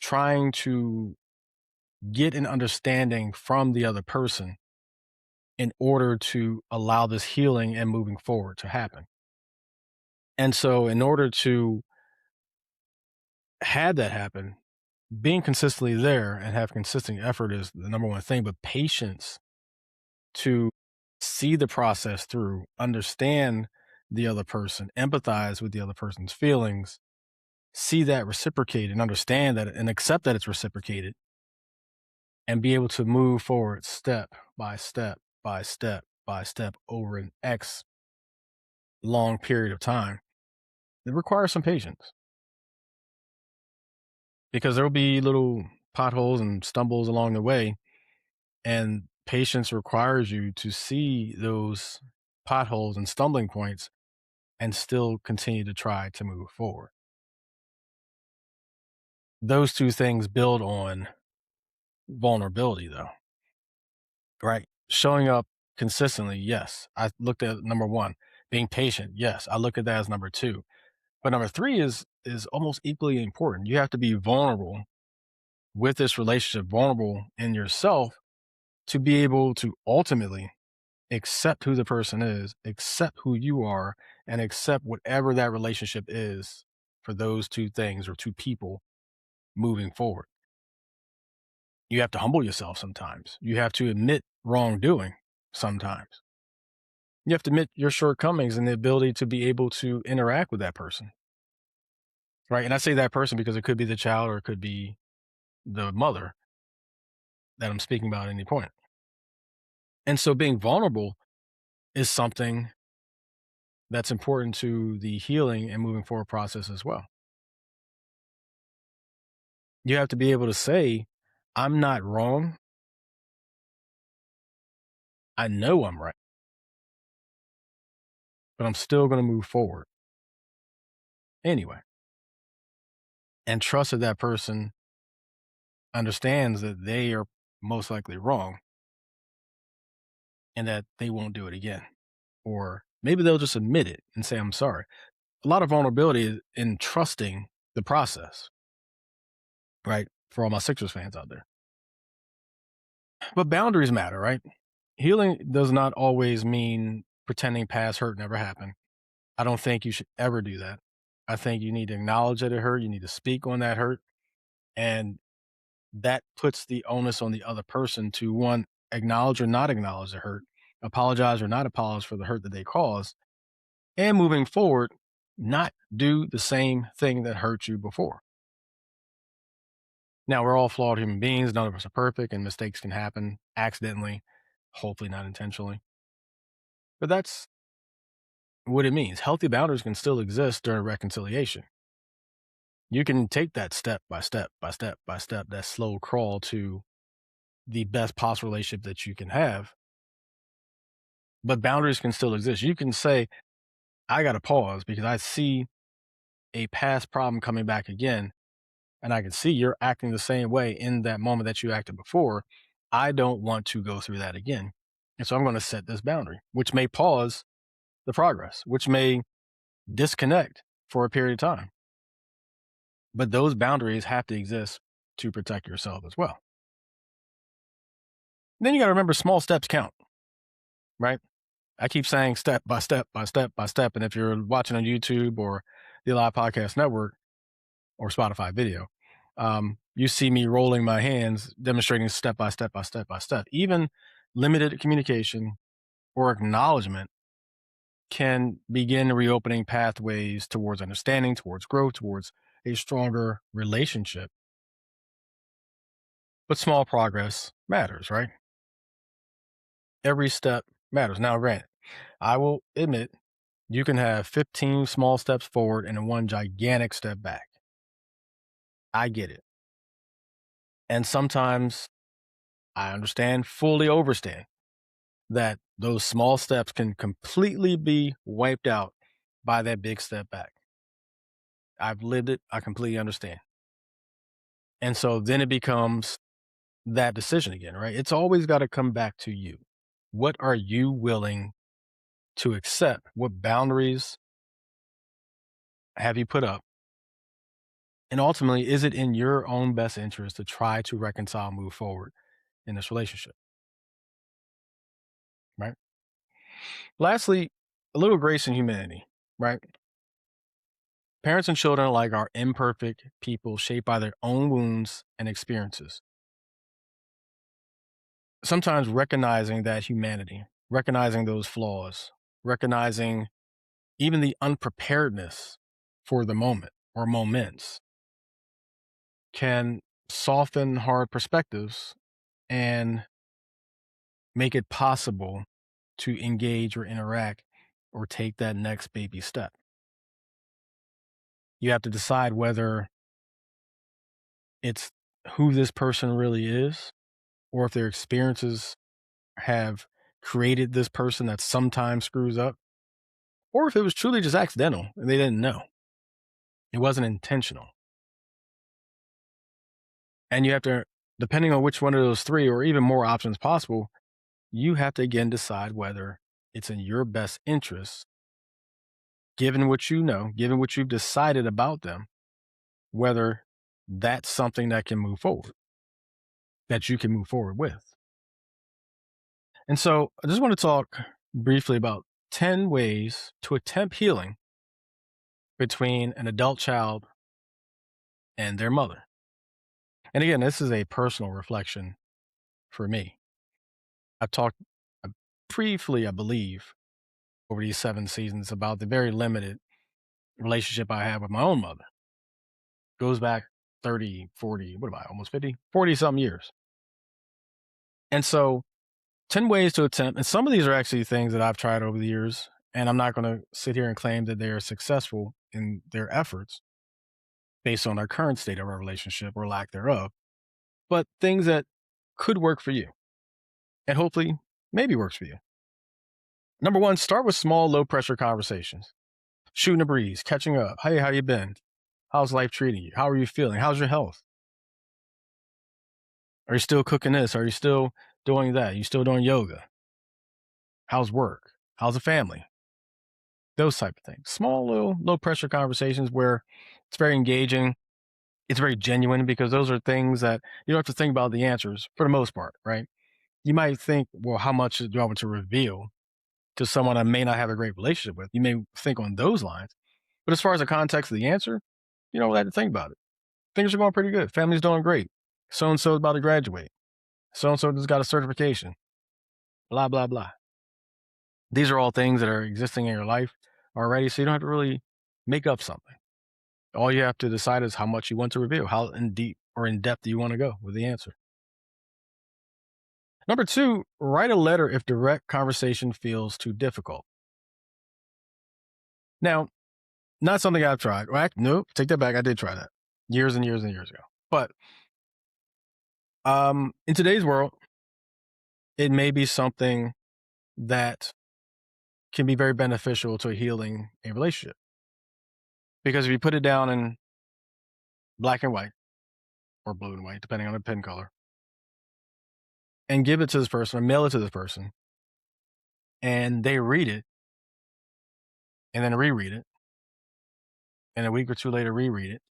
trying to get an understanding from the other person in order to allow this healing and moving forward to happen. And so, in order to have that happen, being consistently there and have consistent effort is the number one thing, but patience to see the process through, understand the other person, empathize with the other person's feelings, see that reciprocated and understand that and accept that it's reciprocated and be able to move forward step by step by step by step over an X long period of time. It requires some patience because there will be little potholes and stumbles along the way. And patience requires you to see those potholes and stumbling points and still continue to try to move forward. Those two things build on vulnerability, though, right? Showing up consistently, yes. I looked at number one. Being patient, yes. I look at that as number two. But number three is almost equally important. You have to be vulnerable with this relationship, vulnerable in yourself to be able to ultimately accept who the person is, accept who you are, and accept whatever that relationship is for those two things or two people moving forward. You have to humble yourself sometimes. You have to admit wrongdoing sometimes. You have to admit your shortcomings and the ability to be able to interact with that person. Right. And I say that person because it could be the child or it could be the mother that I'm speaking about at any point. And so being vulnerable is something that's important to the healing and moving forward process as well. You have to be able to say, I'm not wrong. I know I'm right, but I'm still going to move forward anyway. And trust that that person understands that they are most likely wrong and that they won't do it again. Or maybe they'll just admit it and say, I'm sorry. A lot of vulnerability is in trusting the process, right? For all my Sixers fans out there. But boundaries matter, right? Healing does not always mean pretending past hurt never happened. I don't think you should ever do that. I think you need to acknowledge that it hurt. You need to speak on that hurt. And that puts the onus on the other person to one, acknowledge or not acknowledge the hurt. apologize or not apologize for the hurt that they caused, and moving forward, not do the same thing that hurt you before. Now, we're all flawed human beings. None of us are perfect, and mistakes can happen accidentally, hopefully not intentionally. But that's what it means. Healthy boundaries can still exist during reconciliation. You can take that step by step by step by step, that slow crawl to the best possible relationship that you can have. But boundaries can still exist. You can say, I got to pause because I see a past problem coming back again. And I can see you're acting the same way in that moment that you acted before. I don't want to go through that again. And so I'm going to set this boundary, which may pause the progress, which may disconnect for a period of time. But those boundaries have to exist to protect yourself as well. Then you got to remember small steps count, right? I keep saying step by step by step by step. And if you're watching on YouTube or the Live Podcast Network or Spotify video, you see me rolling my hands, demonstrating step by step by step by step. Even limited communication or acknowledgement can begin reopening pathways towards understanding, towards growth, towards a stronger relationship. But small progress matters, right? Every step matters. Now, granted, I will admit you can have 15 small steps forward and one gigantic step back. I get it. And sometimes I understand, fully understand that those small steps can completely be wiped out by that big step back. I've lived it. I completely understand. And so then it becomes that decision again, right? It's always got to come back to you. What are you willing to accept? What boundaries have you put up? And ultimately, is it in your own best interest to try to reconcile, move forward in this relationship? Right? Lastly, a little grace and humanity, right? Parents and children alike are imperfect people shaped by their own wounds and experiences. Sometimes recognizing that humanity, recognizing those flaws, recognizing even the unpreparedness for the moment or moments can soften hard perspectives and make it possible to engage or interact or take that next baby step. You have to decide whether it's who this person really is or if their experiences have created this person that sometimes screws up, or if it was truly just accidental and they didn't know. It wasn't intentional. And you have to, depending on which one of those three or even more options possible, you have to again decide whether it's in your best interest, given what you know, given what you've decided about them, whether that's something that can move forward, that you can move forward with. And so I just want to talk briefly about 10 ways to attempt healing between an adult child and their mother. And again, this is a personal reflection for me. I've talked briefly, I believe, over these 7 seasons about the very limited relationship I have with my own mother. Goes back 30, 40, what am I, almost 50? 40 something years. And so 10 ways to attempt, and some of these are actually things that I've tried over the years, and I'm not going to sit here and claim that they are successful in their efforts based on our current state of our relationship or lack thereof, but things that could work for you and hopefully maybe works for you. Number 1, start with small, low pressure conversations. Shooting a breeze, catching up. Hey, how you been? How's life treating you? How are you feeling? How's your health? Are you still cooking this? Are you still doing that? Are you still doing yoga? How's work? How's the family? Those type of things. Small, little, low pressure conversations where it's very engaging. It's very genuine because those are things that you don't have to think about the answers for the most part, right? You might think, well, how much do I want to reveal to someone I may not have a great relationship with? You may think on those lines. But as far as the context of the answer, you don't have to think about it. Things are going pretty good. Family's doing great. So-and-so is about to graduate. So-and-so just got a certification. Blah, blah, blah. These are all things that are existing in your life already, so you don't have to really make up something. All you have to decide is how much you want to reveal, how in deep or in depth you want to go with the answer. Number 2, write a letter if direct conversation feels too difficult. Now, not something I've tried. Well, nope, take that back. I did try that years and years and years ago. But in today's world, it may be something that can be very beneficial to healing a relationship. Because if you put it down in black and white, or blue and white, depending on the pen color, and give it to this person or mail it to this person, and they read it, and then reread it, and a week or two later reread it,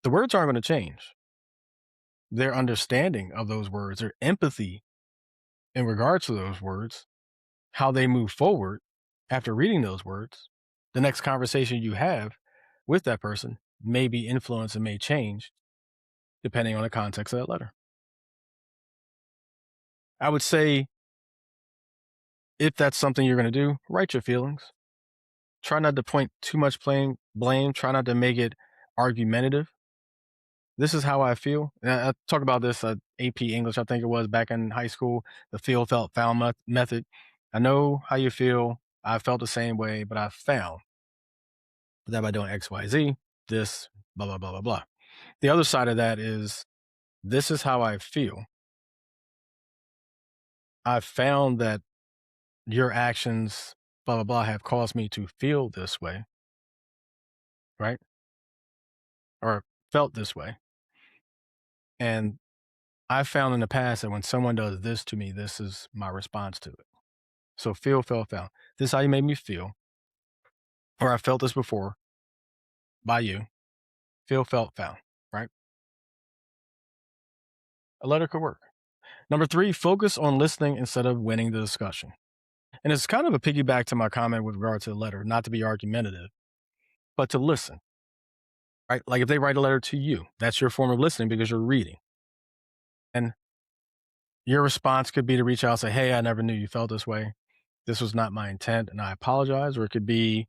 the words aren't going to change. Their understanding of those words, their empathy in regards to those words, how they move forward after reading those words, the next conversation you have with that person may be influenced and may change depending on the context of that letter. I would say if that's something you're going to do, write your feelings. Try not to point too much blame. Try not to make it argumentative. This is how I feel. And I talk about this AP English, I think it was back in high school, the feel, felt, found method. I know how you feel. I felt the same way, but I found that by doing X, Y, Z, this, blah, blah, blah, blah, blah. The other side of that is this is how I feel. I've found that your actions, blah, blah, blah, have caused me to feel this way, right? Or felt this way. And I've found in the past that when someone does this to me, this is my response to it. So feel, felt, found. This is how you made me feel. Or I felt this before by you. Feel, felt, found, right? A letter could work. Number 3, focus on listening instead of winning the discussion. And it's kind of a piggyback to my comment with regard to the letter, not to be argumentative, but to listen, right? Like if they write a letter to you, that's your form of listening because you're reading. And your response could be to reach out and say, hey, I never knew you felt this way. This was not my intent and I apologize. Or it could be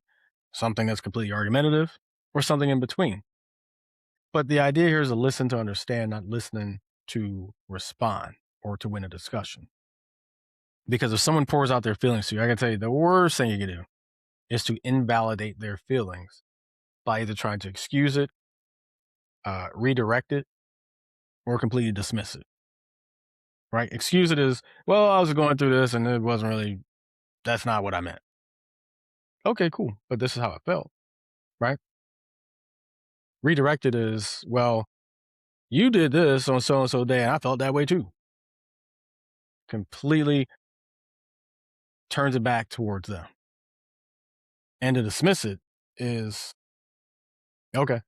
something that's completely argumentative or something in between. But the idea here is to listen to understand, not listening to respond or to win a discussion. Because if someone pours out their feelings to you, I can tell you the worst thing you can do is to invalidate their feelings by either trying to excuse it, redirect it, or completely dismiss it. Right? Excuse it is, well, I was going through this and it wasn't really, that's not what I meant. Okay, cool. But this is how I felt. Right? Redirected is, well, you did this on so and so day and I felt that way too. Completely turns it back towards them. And to dismiss it is okay.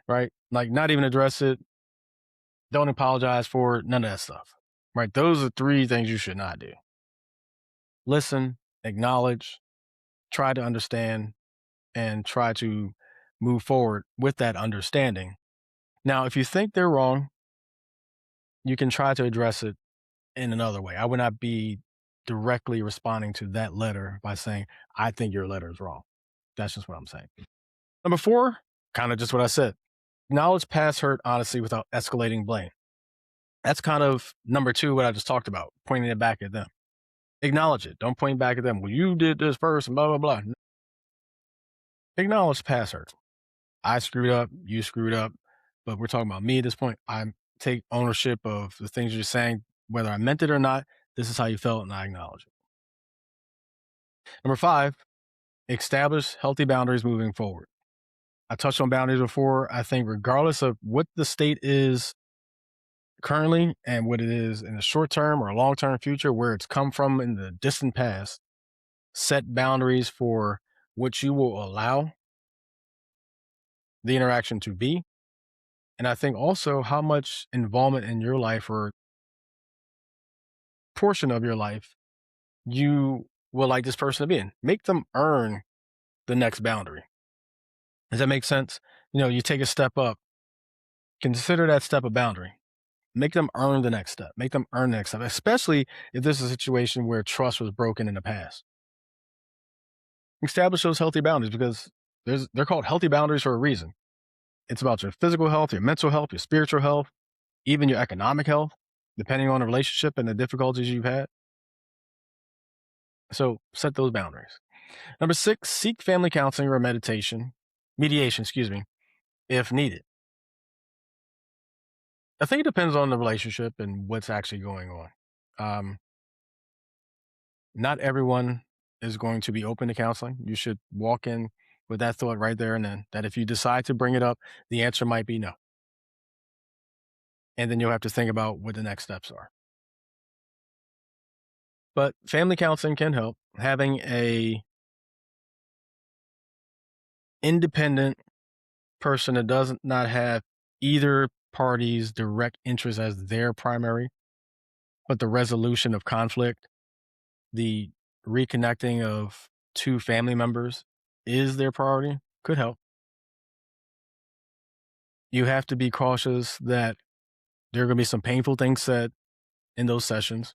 Right? Like not even address it. Don't apologize for it. None of that stuff. Right? Those are 3 things you should not do. Listen, acknowledge, try to understand, and try to move forward with that understanding. Now, if you think they're wrong, you can try to address it in another way. I would not be directly responding to that letter by saying, I think your letter is wrong. That's just what I'm saying. Number 4, kind of just what I said. Acknowledge past hurt honestly without escalating blame. That's kind of number 2, what I just talked about, pointing it back at them. Acknowledge it. Don't point back at them. Well, you did this first and blah, blah, blah. Acknowledge past hurt. I screwed up. You screwed up. But we're talking about me at this point. I take ownership of the things you're saying, whether I meant it or not. This is how you felt, and I acknowledge it. Number 5, establish healthy boundaries moving forward. I touched on boundaries before. I think regardless of what the state is currently and what it is in the short term or long term future, where it's come from in the distant past, set boundaries for what you will allow the interaction to be. And I think also how much involvement in your life or portion of your life you will like this person to be in. Make them earn the next boundary. Does that make sense? You take a step up. Consider that step a boundary. Make them earn the next step. Make them earn the next step, especially if this is a situation where trust was broken in the past. Establish those healthy boundaries because they're called healthy boundaries for a reason. It's about your physical health, your mental health, your spiritual health, even your economic health, depending on the relationship and the difficulties you've had. So set those boundaries. Number 6, seek family counseling or mediation, if needed. I think it depends on the relationship and what's actually going on. Not everyone is going to be open to counseling. You should walk in with that thought right there and then that if you decide to bring it up, the answer might be no. And then you'll have to think about what the next steps are. But family counseling can help. Having a independent person that does not have either party's direct interest as their primary, but the resolution of conflict, the reconnecting of two family members is their priority, could help. You have to be cautious that there are going to be some painful things said in those sessions.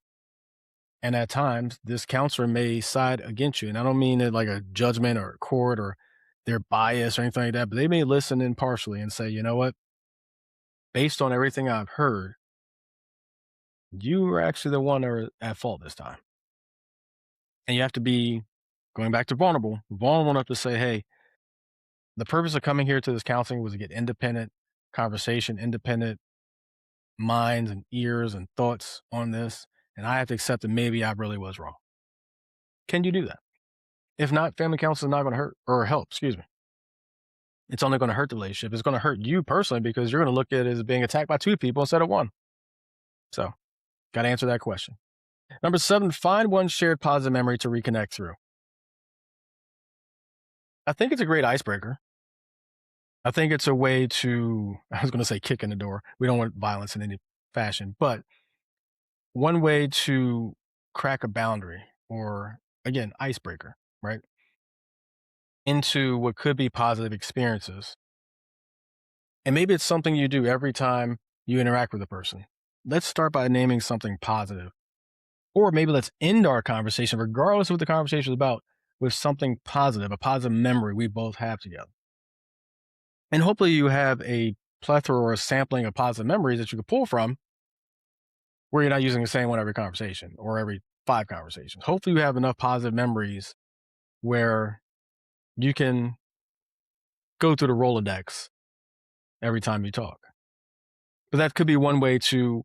And at times, this counselor may side against you. And I don't mean it like a judgment or a court or they're biased or anything like that, but they may listen impartially and say, you know what? Based on everything I've heard, you were actually the one that were at fault this time. And you have to be, going back to vulnerable enough to say, hey, the purpose of coming here to this counseling was to get independent conversation, independent minds and ears and thoughts on this. And I have to accept that maybe I really was wrong. Can you do that? If not, family counseling is not going to hurt or help, It's only going to hurt the relationship. It's going to hurt you personally because you're going to look at it as being attacked by 2 people instead of 1. So, got to answer that question. Number 7, find one shared positive memory to reconnect through. I think it's a great icebreaker. I think it's a way to, I was going to say kick in the door. We don't want violence in any fashion, but one way to crack a boundary or, again, icebreaker, right? Into what could be positive experiences. And maybe it's something you do every time you interact with a person. Let's start by naming something positive. Or maybe let's end our conversation, regardless of what the conversation is about, with something positive, a positive memory we both have together. And hopefully you have a plethora or a sampling of positive memories that you can pull from where you're not using the same one every conversation or every 5 conversations. Hopefully you have enough positive memories where you can go through the Rolodex every time you talk. But that could be one way to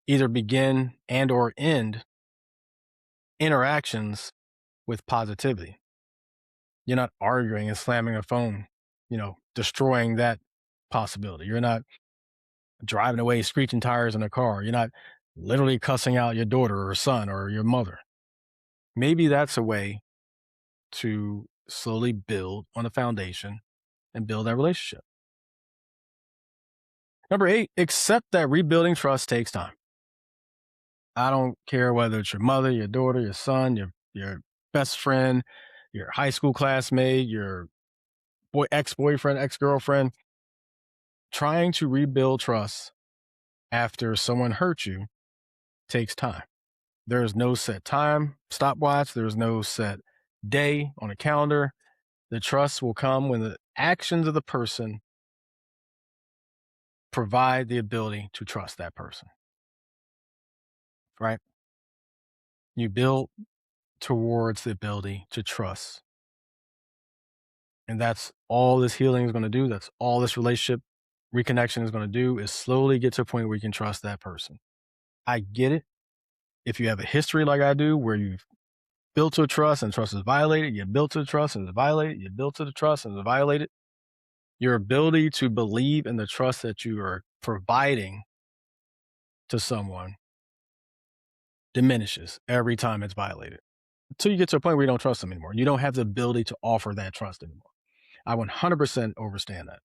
either begin and or end interactions with positivity. You're not arguing and slamming a phone, destroying that possibility. You're not driving away, screeching tires in a car. You're not literally cussing out your daughter or son or your mother. Maybe that's a way to slowly build on the foundation and build that relationship. Number 8, accept that rebuilding trust takes time. I don't care whether it's your mother, your daughter, your son, your best friend, your high school classmate, your ex-boyfriend, ex-girlfriend. Trying to rebuild trust after someone hurt you takes time. There is no set time stopwatch. There is no set day on a calendar. The trust will come when the actions of the person provide the ability to trust that person. Right? You build towards the ability to trust. And that's all this healing is going to do. That's all this relationship reconnection is going to do is slowly get to a point where you can trust that person. I get it. If you have a history like I do, where you've built to a trust and trust is violated, you built to the trust and it's violated, you built to the trust and it's violated, your ability to believe in the trust that you are providing to someone diminishes every time it's violated. Until you get to a point where you don't trust them anymore. You don't have the ability to offer that trust anymore. I 100% understand that.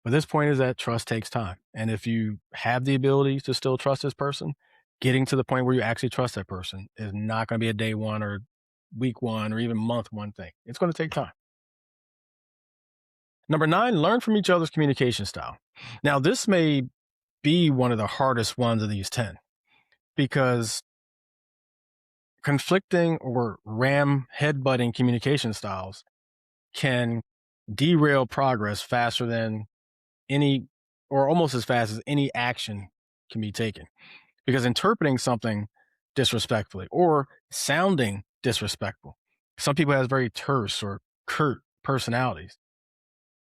But this point is that trust takes time. And if you have the ability to still trust this person, getting to the point where you actually trust that person is not going to be a day 1 or week 1 or even month 1 thing. It's going to take time. Number 9, learn from each other's communication style. Now, this may be one of the hardest ones of these 10 because conflicting or ram headbutting communication styles can derail progress faster than any, or almost as fast as any action can be taken. Because interpreting something disrespectfully or sounding disrespectful, some people have very terse or curt personalities.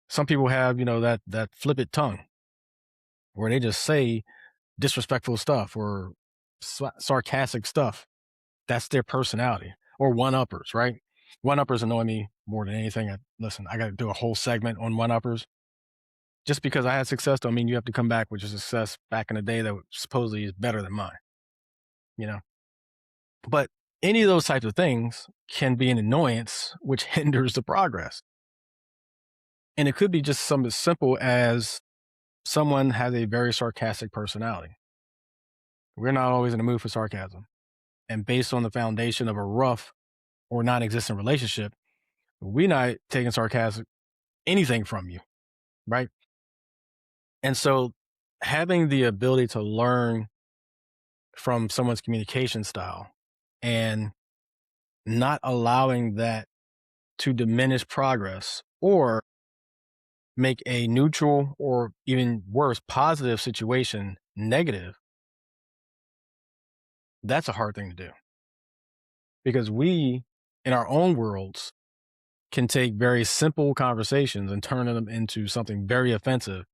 Some people have, that flippant tongue where they just say disrespectful stuff or sarcastic stuff. That's their personality. Or one-uppers, right? One-uppers annoy me more than anything. Listen, I got to do a whole segment on one-uppers. Just because I had success don't mean you have to come back with your success back in the day that supposedly is better than mine, you know? But any of those types of things can be an annoyance, which hinders the progress. And it could be just something as simple as someone has a very sarcastic personality. We're not always in the mood for sarcasm. And based on the foundation of a rough or non-existent relationship, we're not taking sarcasm, anything from you, right? And so having the ability to learn from someone's communication style and not allowing that to diminish progress or make a neutral or even worse, positive situation negative, that's a hard thing to do. Because we, in our own worlds, can take very simple conversations and turn them into something very offensive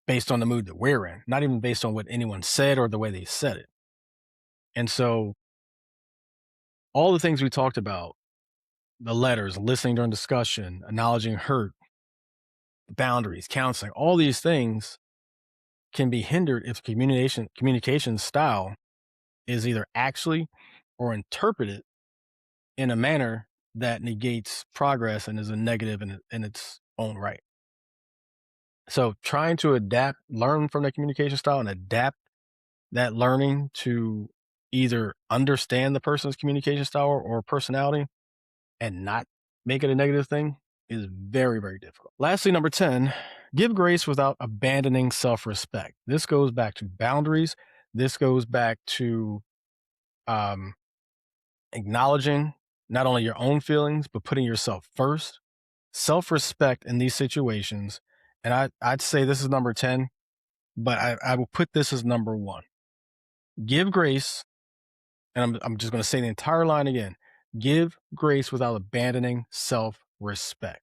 based on the mood that we're in, not even based on what anyone said or the way they said it. And so all the things we talked about, the letters, listening during discussion, acknowledging hurt, boundaries, counseling, all these things can be hindered if communication style is either actually or interpreted in a manner that negates progress and is a negative in its own right. So trying to learn from the communication style and adapt that learning to either understand the person's communication style or personality and not make it a negative thing is very, very difficult. Lastly, number 10, give grace without abandoning self-respect. This goes back to boundaries. This goes back to acknowledging not only your own feelings, but putting yourself first. Self-respect in these situations, and I'd say this is number 10, but I will put this as number 1. Give grace, and I'm just going to say the entire line again. Give grace without abandoning self-respect.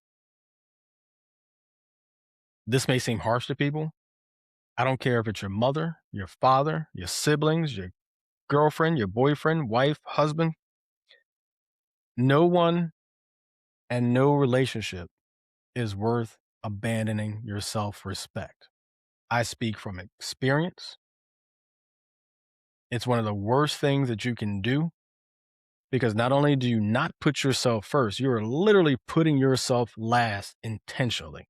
This may seem harsh to people. I don't care if it's your mother, your father, your siblings, your girlfriend, your boyfriend, wife, husband. No one and no relationship is worth abandoning your self-respect. I speak from experience. It's one of the worst things that you can do because not only do you not put yourself first, you are literally putting yourself last intentionally.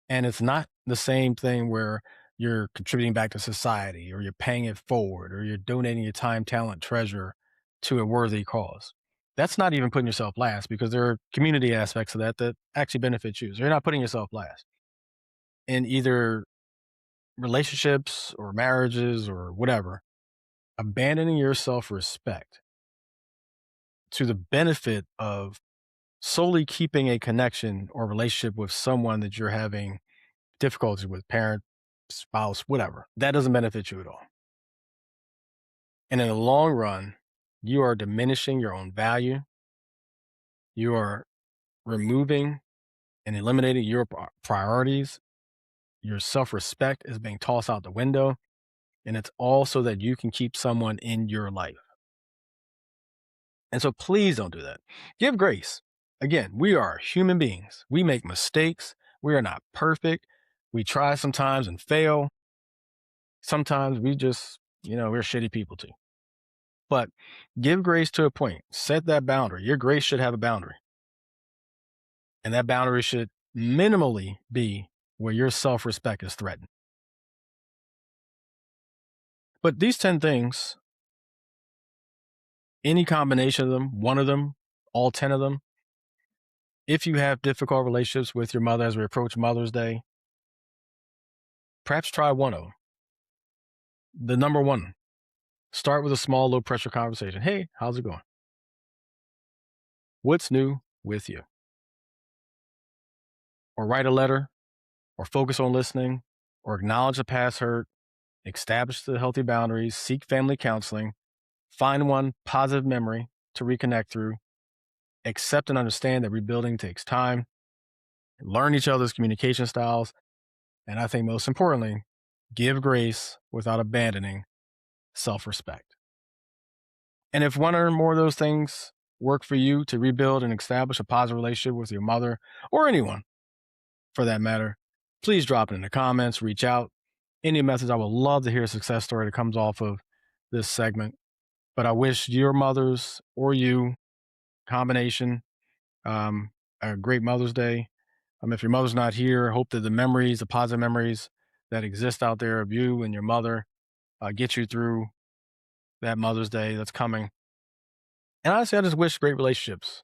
And it's not the same thing where you're contributing back to society or you're paying it forward or you're donating your time, talent, treasure to a worthy cause. That's not even putting yourself last because there are community aspects of that actually benefit you. So you're not putting yourself last. In either relationships or marriages or whatever, abandoning your self-respect to the benefit of solely keeping a connection or relationship with someone that you're having difficulties with, parent, spouse, whatever, that doesn't benefit you at all. And in the long run, you are diminishing your own value. You are removing and eliminating your priorities. Your self-respect is being tossed out the window. And it's all so that you can keep someone in your life. And so please don't do that. Give grace. Again, we are human beings. We make mistakes. We are not perfect. We try sometimes and fail. Sometimes we just, we're shitty people too. But give grace to a point. Set that boundary. Your grace should have a boundary. And that boundary should minimally be where your self-respect is threatened. But these 10 things, any combination of them, one of them, all 10 of them, if you have difficult relationships with your mother as we approach Mother's Day, perhaps try one of them. The number one, start with a small, low pressure conversation. Hey, how's it going? What's new with you? Or write a letter, or focus on listening, or acknowledge the past hurt, establish the healthy boundaries, seek family counseling, find one positive memory to reconnect through, accept and understand that rebuilding takes time, learn each other's communication styles, and I think most importantly, give grace without abandoning self-respect. And if one or more of those things work for you to rebuild and establish a positive relationship with your mother or anyone for that matter, please drop it in the comments, reach out. Any message, I would love to hear a success story that comes off of this segment. But I wish your mothers or you, combination, a great Mother's Day. If your mother's not here, I hope that the memories, the positive memories that exist out there of you and your mother get you through that Mother's Day that's coming. And honestly, I just wish great relationships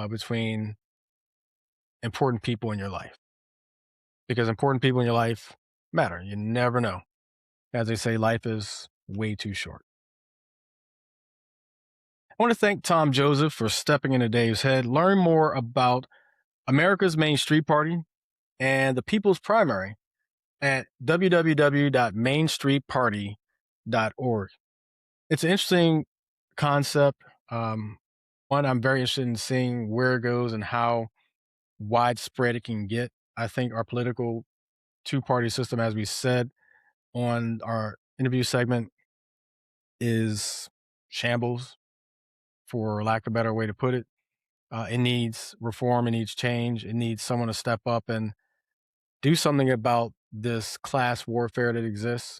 between important people in your life, because important people in your life matter. You never know. As they say, life is way too short. I want to thank Tom Joseph for stepping into Dave's head. Learn more about America's Main Street Party and the People's Primary at www.mainstreetparty.org. It's an interesting concept. One, I'm very interested in seeing where it goes and how widespread it can get. I think our political two-party system, as we said on our interview segment, is shambles, for lack of a better way to put it. It needs reform, it needs change, it needs someone to step up and do something about this class warfare that exists.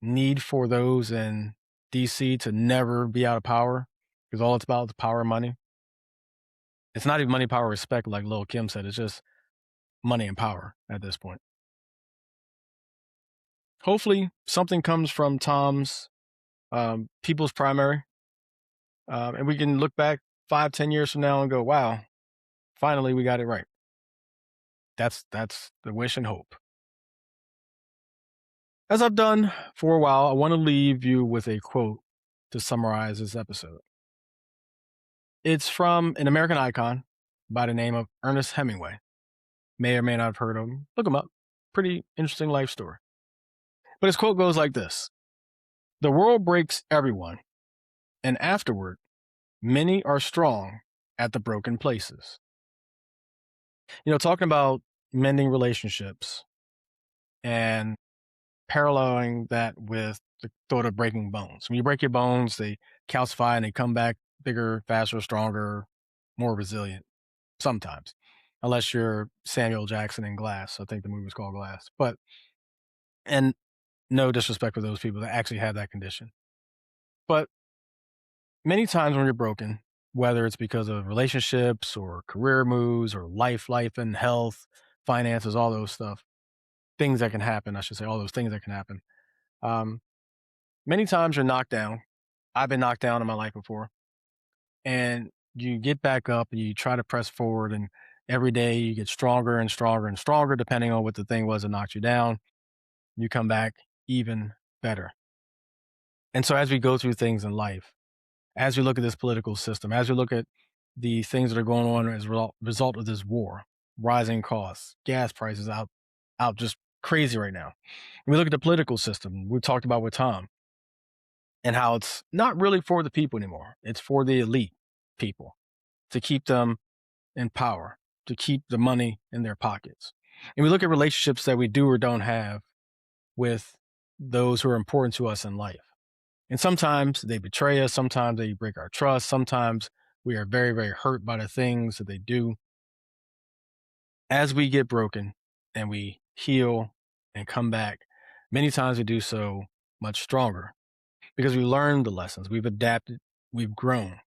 Need for those in DC to never be out of power, because all it's about is power and money. It's not even money, power, respect, like Lil Kim said. It's just money and power at this point. Hopefully something comes from Tom's People's Primary, and we can look back 5-10 years from now and go, wow, finally we got it right. That's the wish and hope. As I've done for a while, I want to leave you with a quote to summarize this episode. It's from an American icon by the name of Ernest Hemingway. May or may not have heard of him. Look him up. Pretty interesting life story. But his quote goes like this: "The world breaks everyone, and afterward, many are strong at the broken places." Talking about mending relationships and paralleling that with the thought of breaking bones. When you break your bones, they calcify and they come back bigger, faster, stronger, more resilient sometimes, unless you're Samuel Jackson in Glass. I think the movie was called Glass. And no disrespect for those people that actually have that condition. But many times when you're broken, whether it's because of relationships or career moves or life and health, finances, all those stuff, things that can happen, I should say, all those things that can happen. Many times you're knocked down. I've been knocked down in my life before. And you get back up and you try to press forward, and every day you get stronger and stronger and stronger, depending on what the thing was that knocked you down. You come back even better. And so as we go through things in life, as we look at this political system, as we look at the things that are going on as a result of this war, rising costs, gas prices out just crazy right now. We look at the political system we talked about with Tom, and how it's not really for the people anymore. It's for the elite people, to keep them in power, to keep the money in their pockets. And we look at relationships that we do or don't have with those who are important to us in life. And sometimes they betray us. Sometimes they break our trust. Sometimes we are very, very hurt by the things that they do. As we get broken and we heal and come back, many times we do so much stronger, because we learned the lessons, we've adapted, we've grown.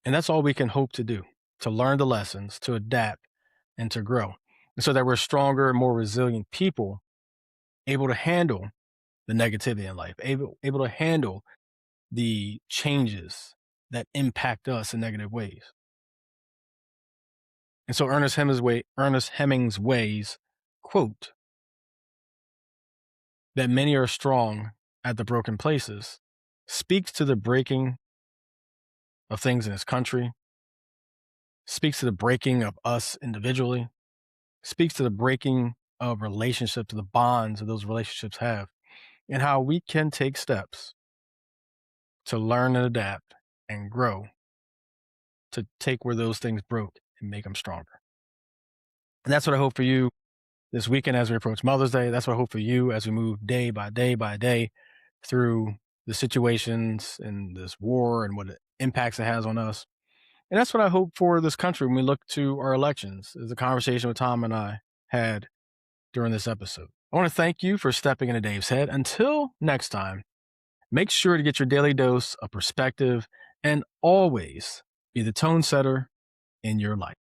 And that's all we can hope to do, to learn the lessons, to adapt, and to grow, so that we're stronger, more resilient people, able to handle the negativity in life, able to handle the changes that impact us in negative ways. And so Ernest Hemingway's quote, that many are strong at the broken places, speaks to the breaking of things in this country, speaks to the breaking of us individually, speaks to the breaking of relationships, to the bonds that those relationships have, and how we can take steps to learn and adapt and grow to take where those things broke and make them stronger. And that's what I hope for you this weekend as we approach Mother's Day. That's what I hope for you as we move day by day by day through the situations and this war and what impacts it has on us. And that's what I hope for this country when we look to our elections, is a conversation with Tom and I had during this episode. I want to thank you for stepping into Dave's head. Until next time, make sure to get your daily dose of perspective and always be the tone setter in your life.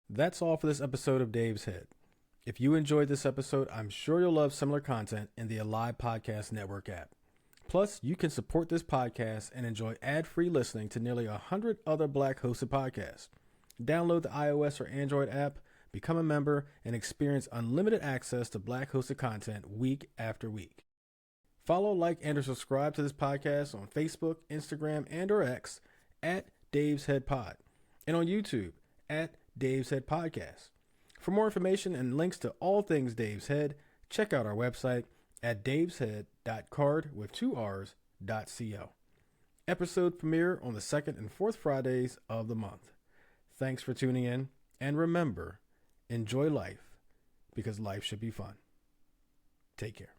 That's all for this episode of Dave's Head. If you enjoyed this episode, I'm sure you'll love similar content in the Alive Podcast Network app. Plus, you can support this podcast and enjoy ad-free listening to nearly 100 other Black-hosted podcasts. Download the iOS or Android app, become a member, and experience unlimited access to Black-hosted content week after week. Follow, like, and or subscribe to this podcast on Facebook, Instagram, and or X at Dave's Head Pod, and on YouTube at Dave's Head Podcast. For more information and links to all things Dave's Head, check out our website at daveshead.card.co. Episode premiere on the second and fourth Fridays of the month. Thanks for tuning in, and remember, enjoy life, because life should be fun. Take care.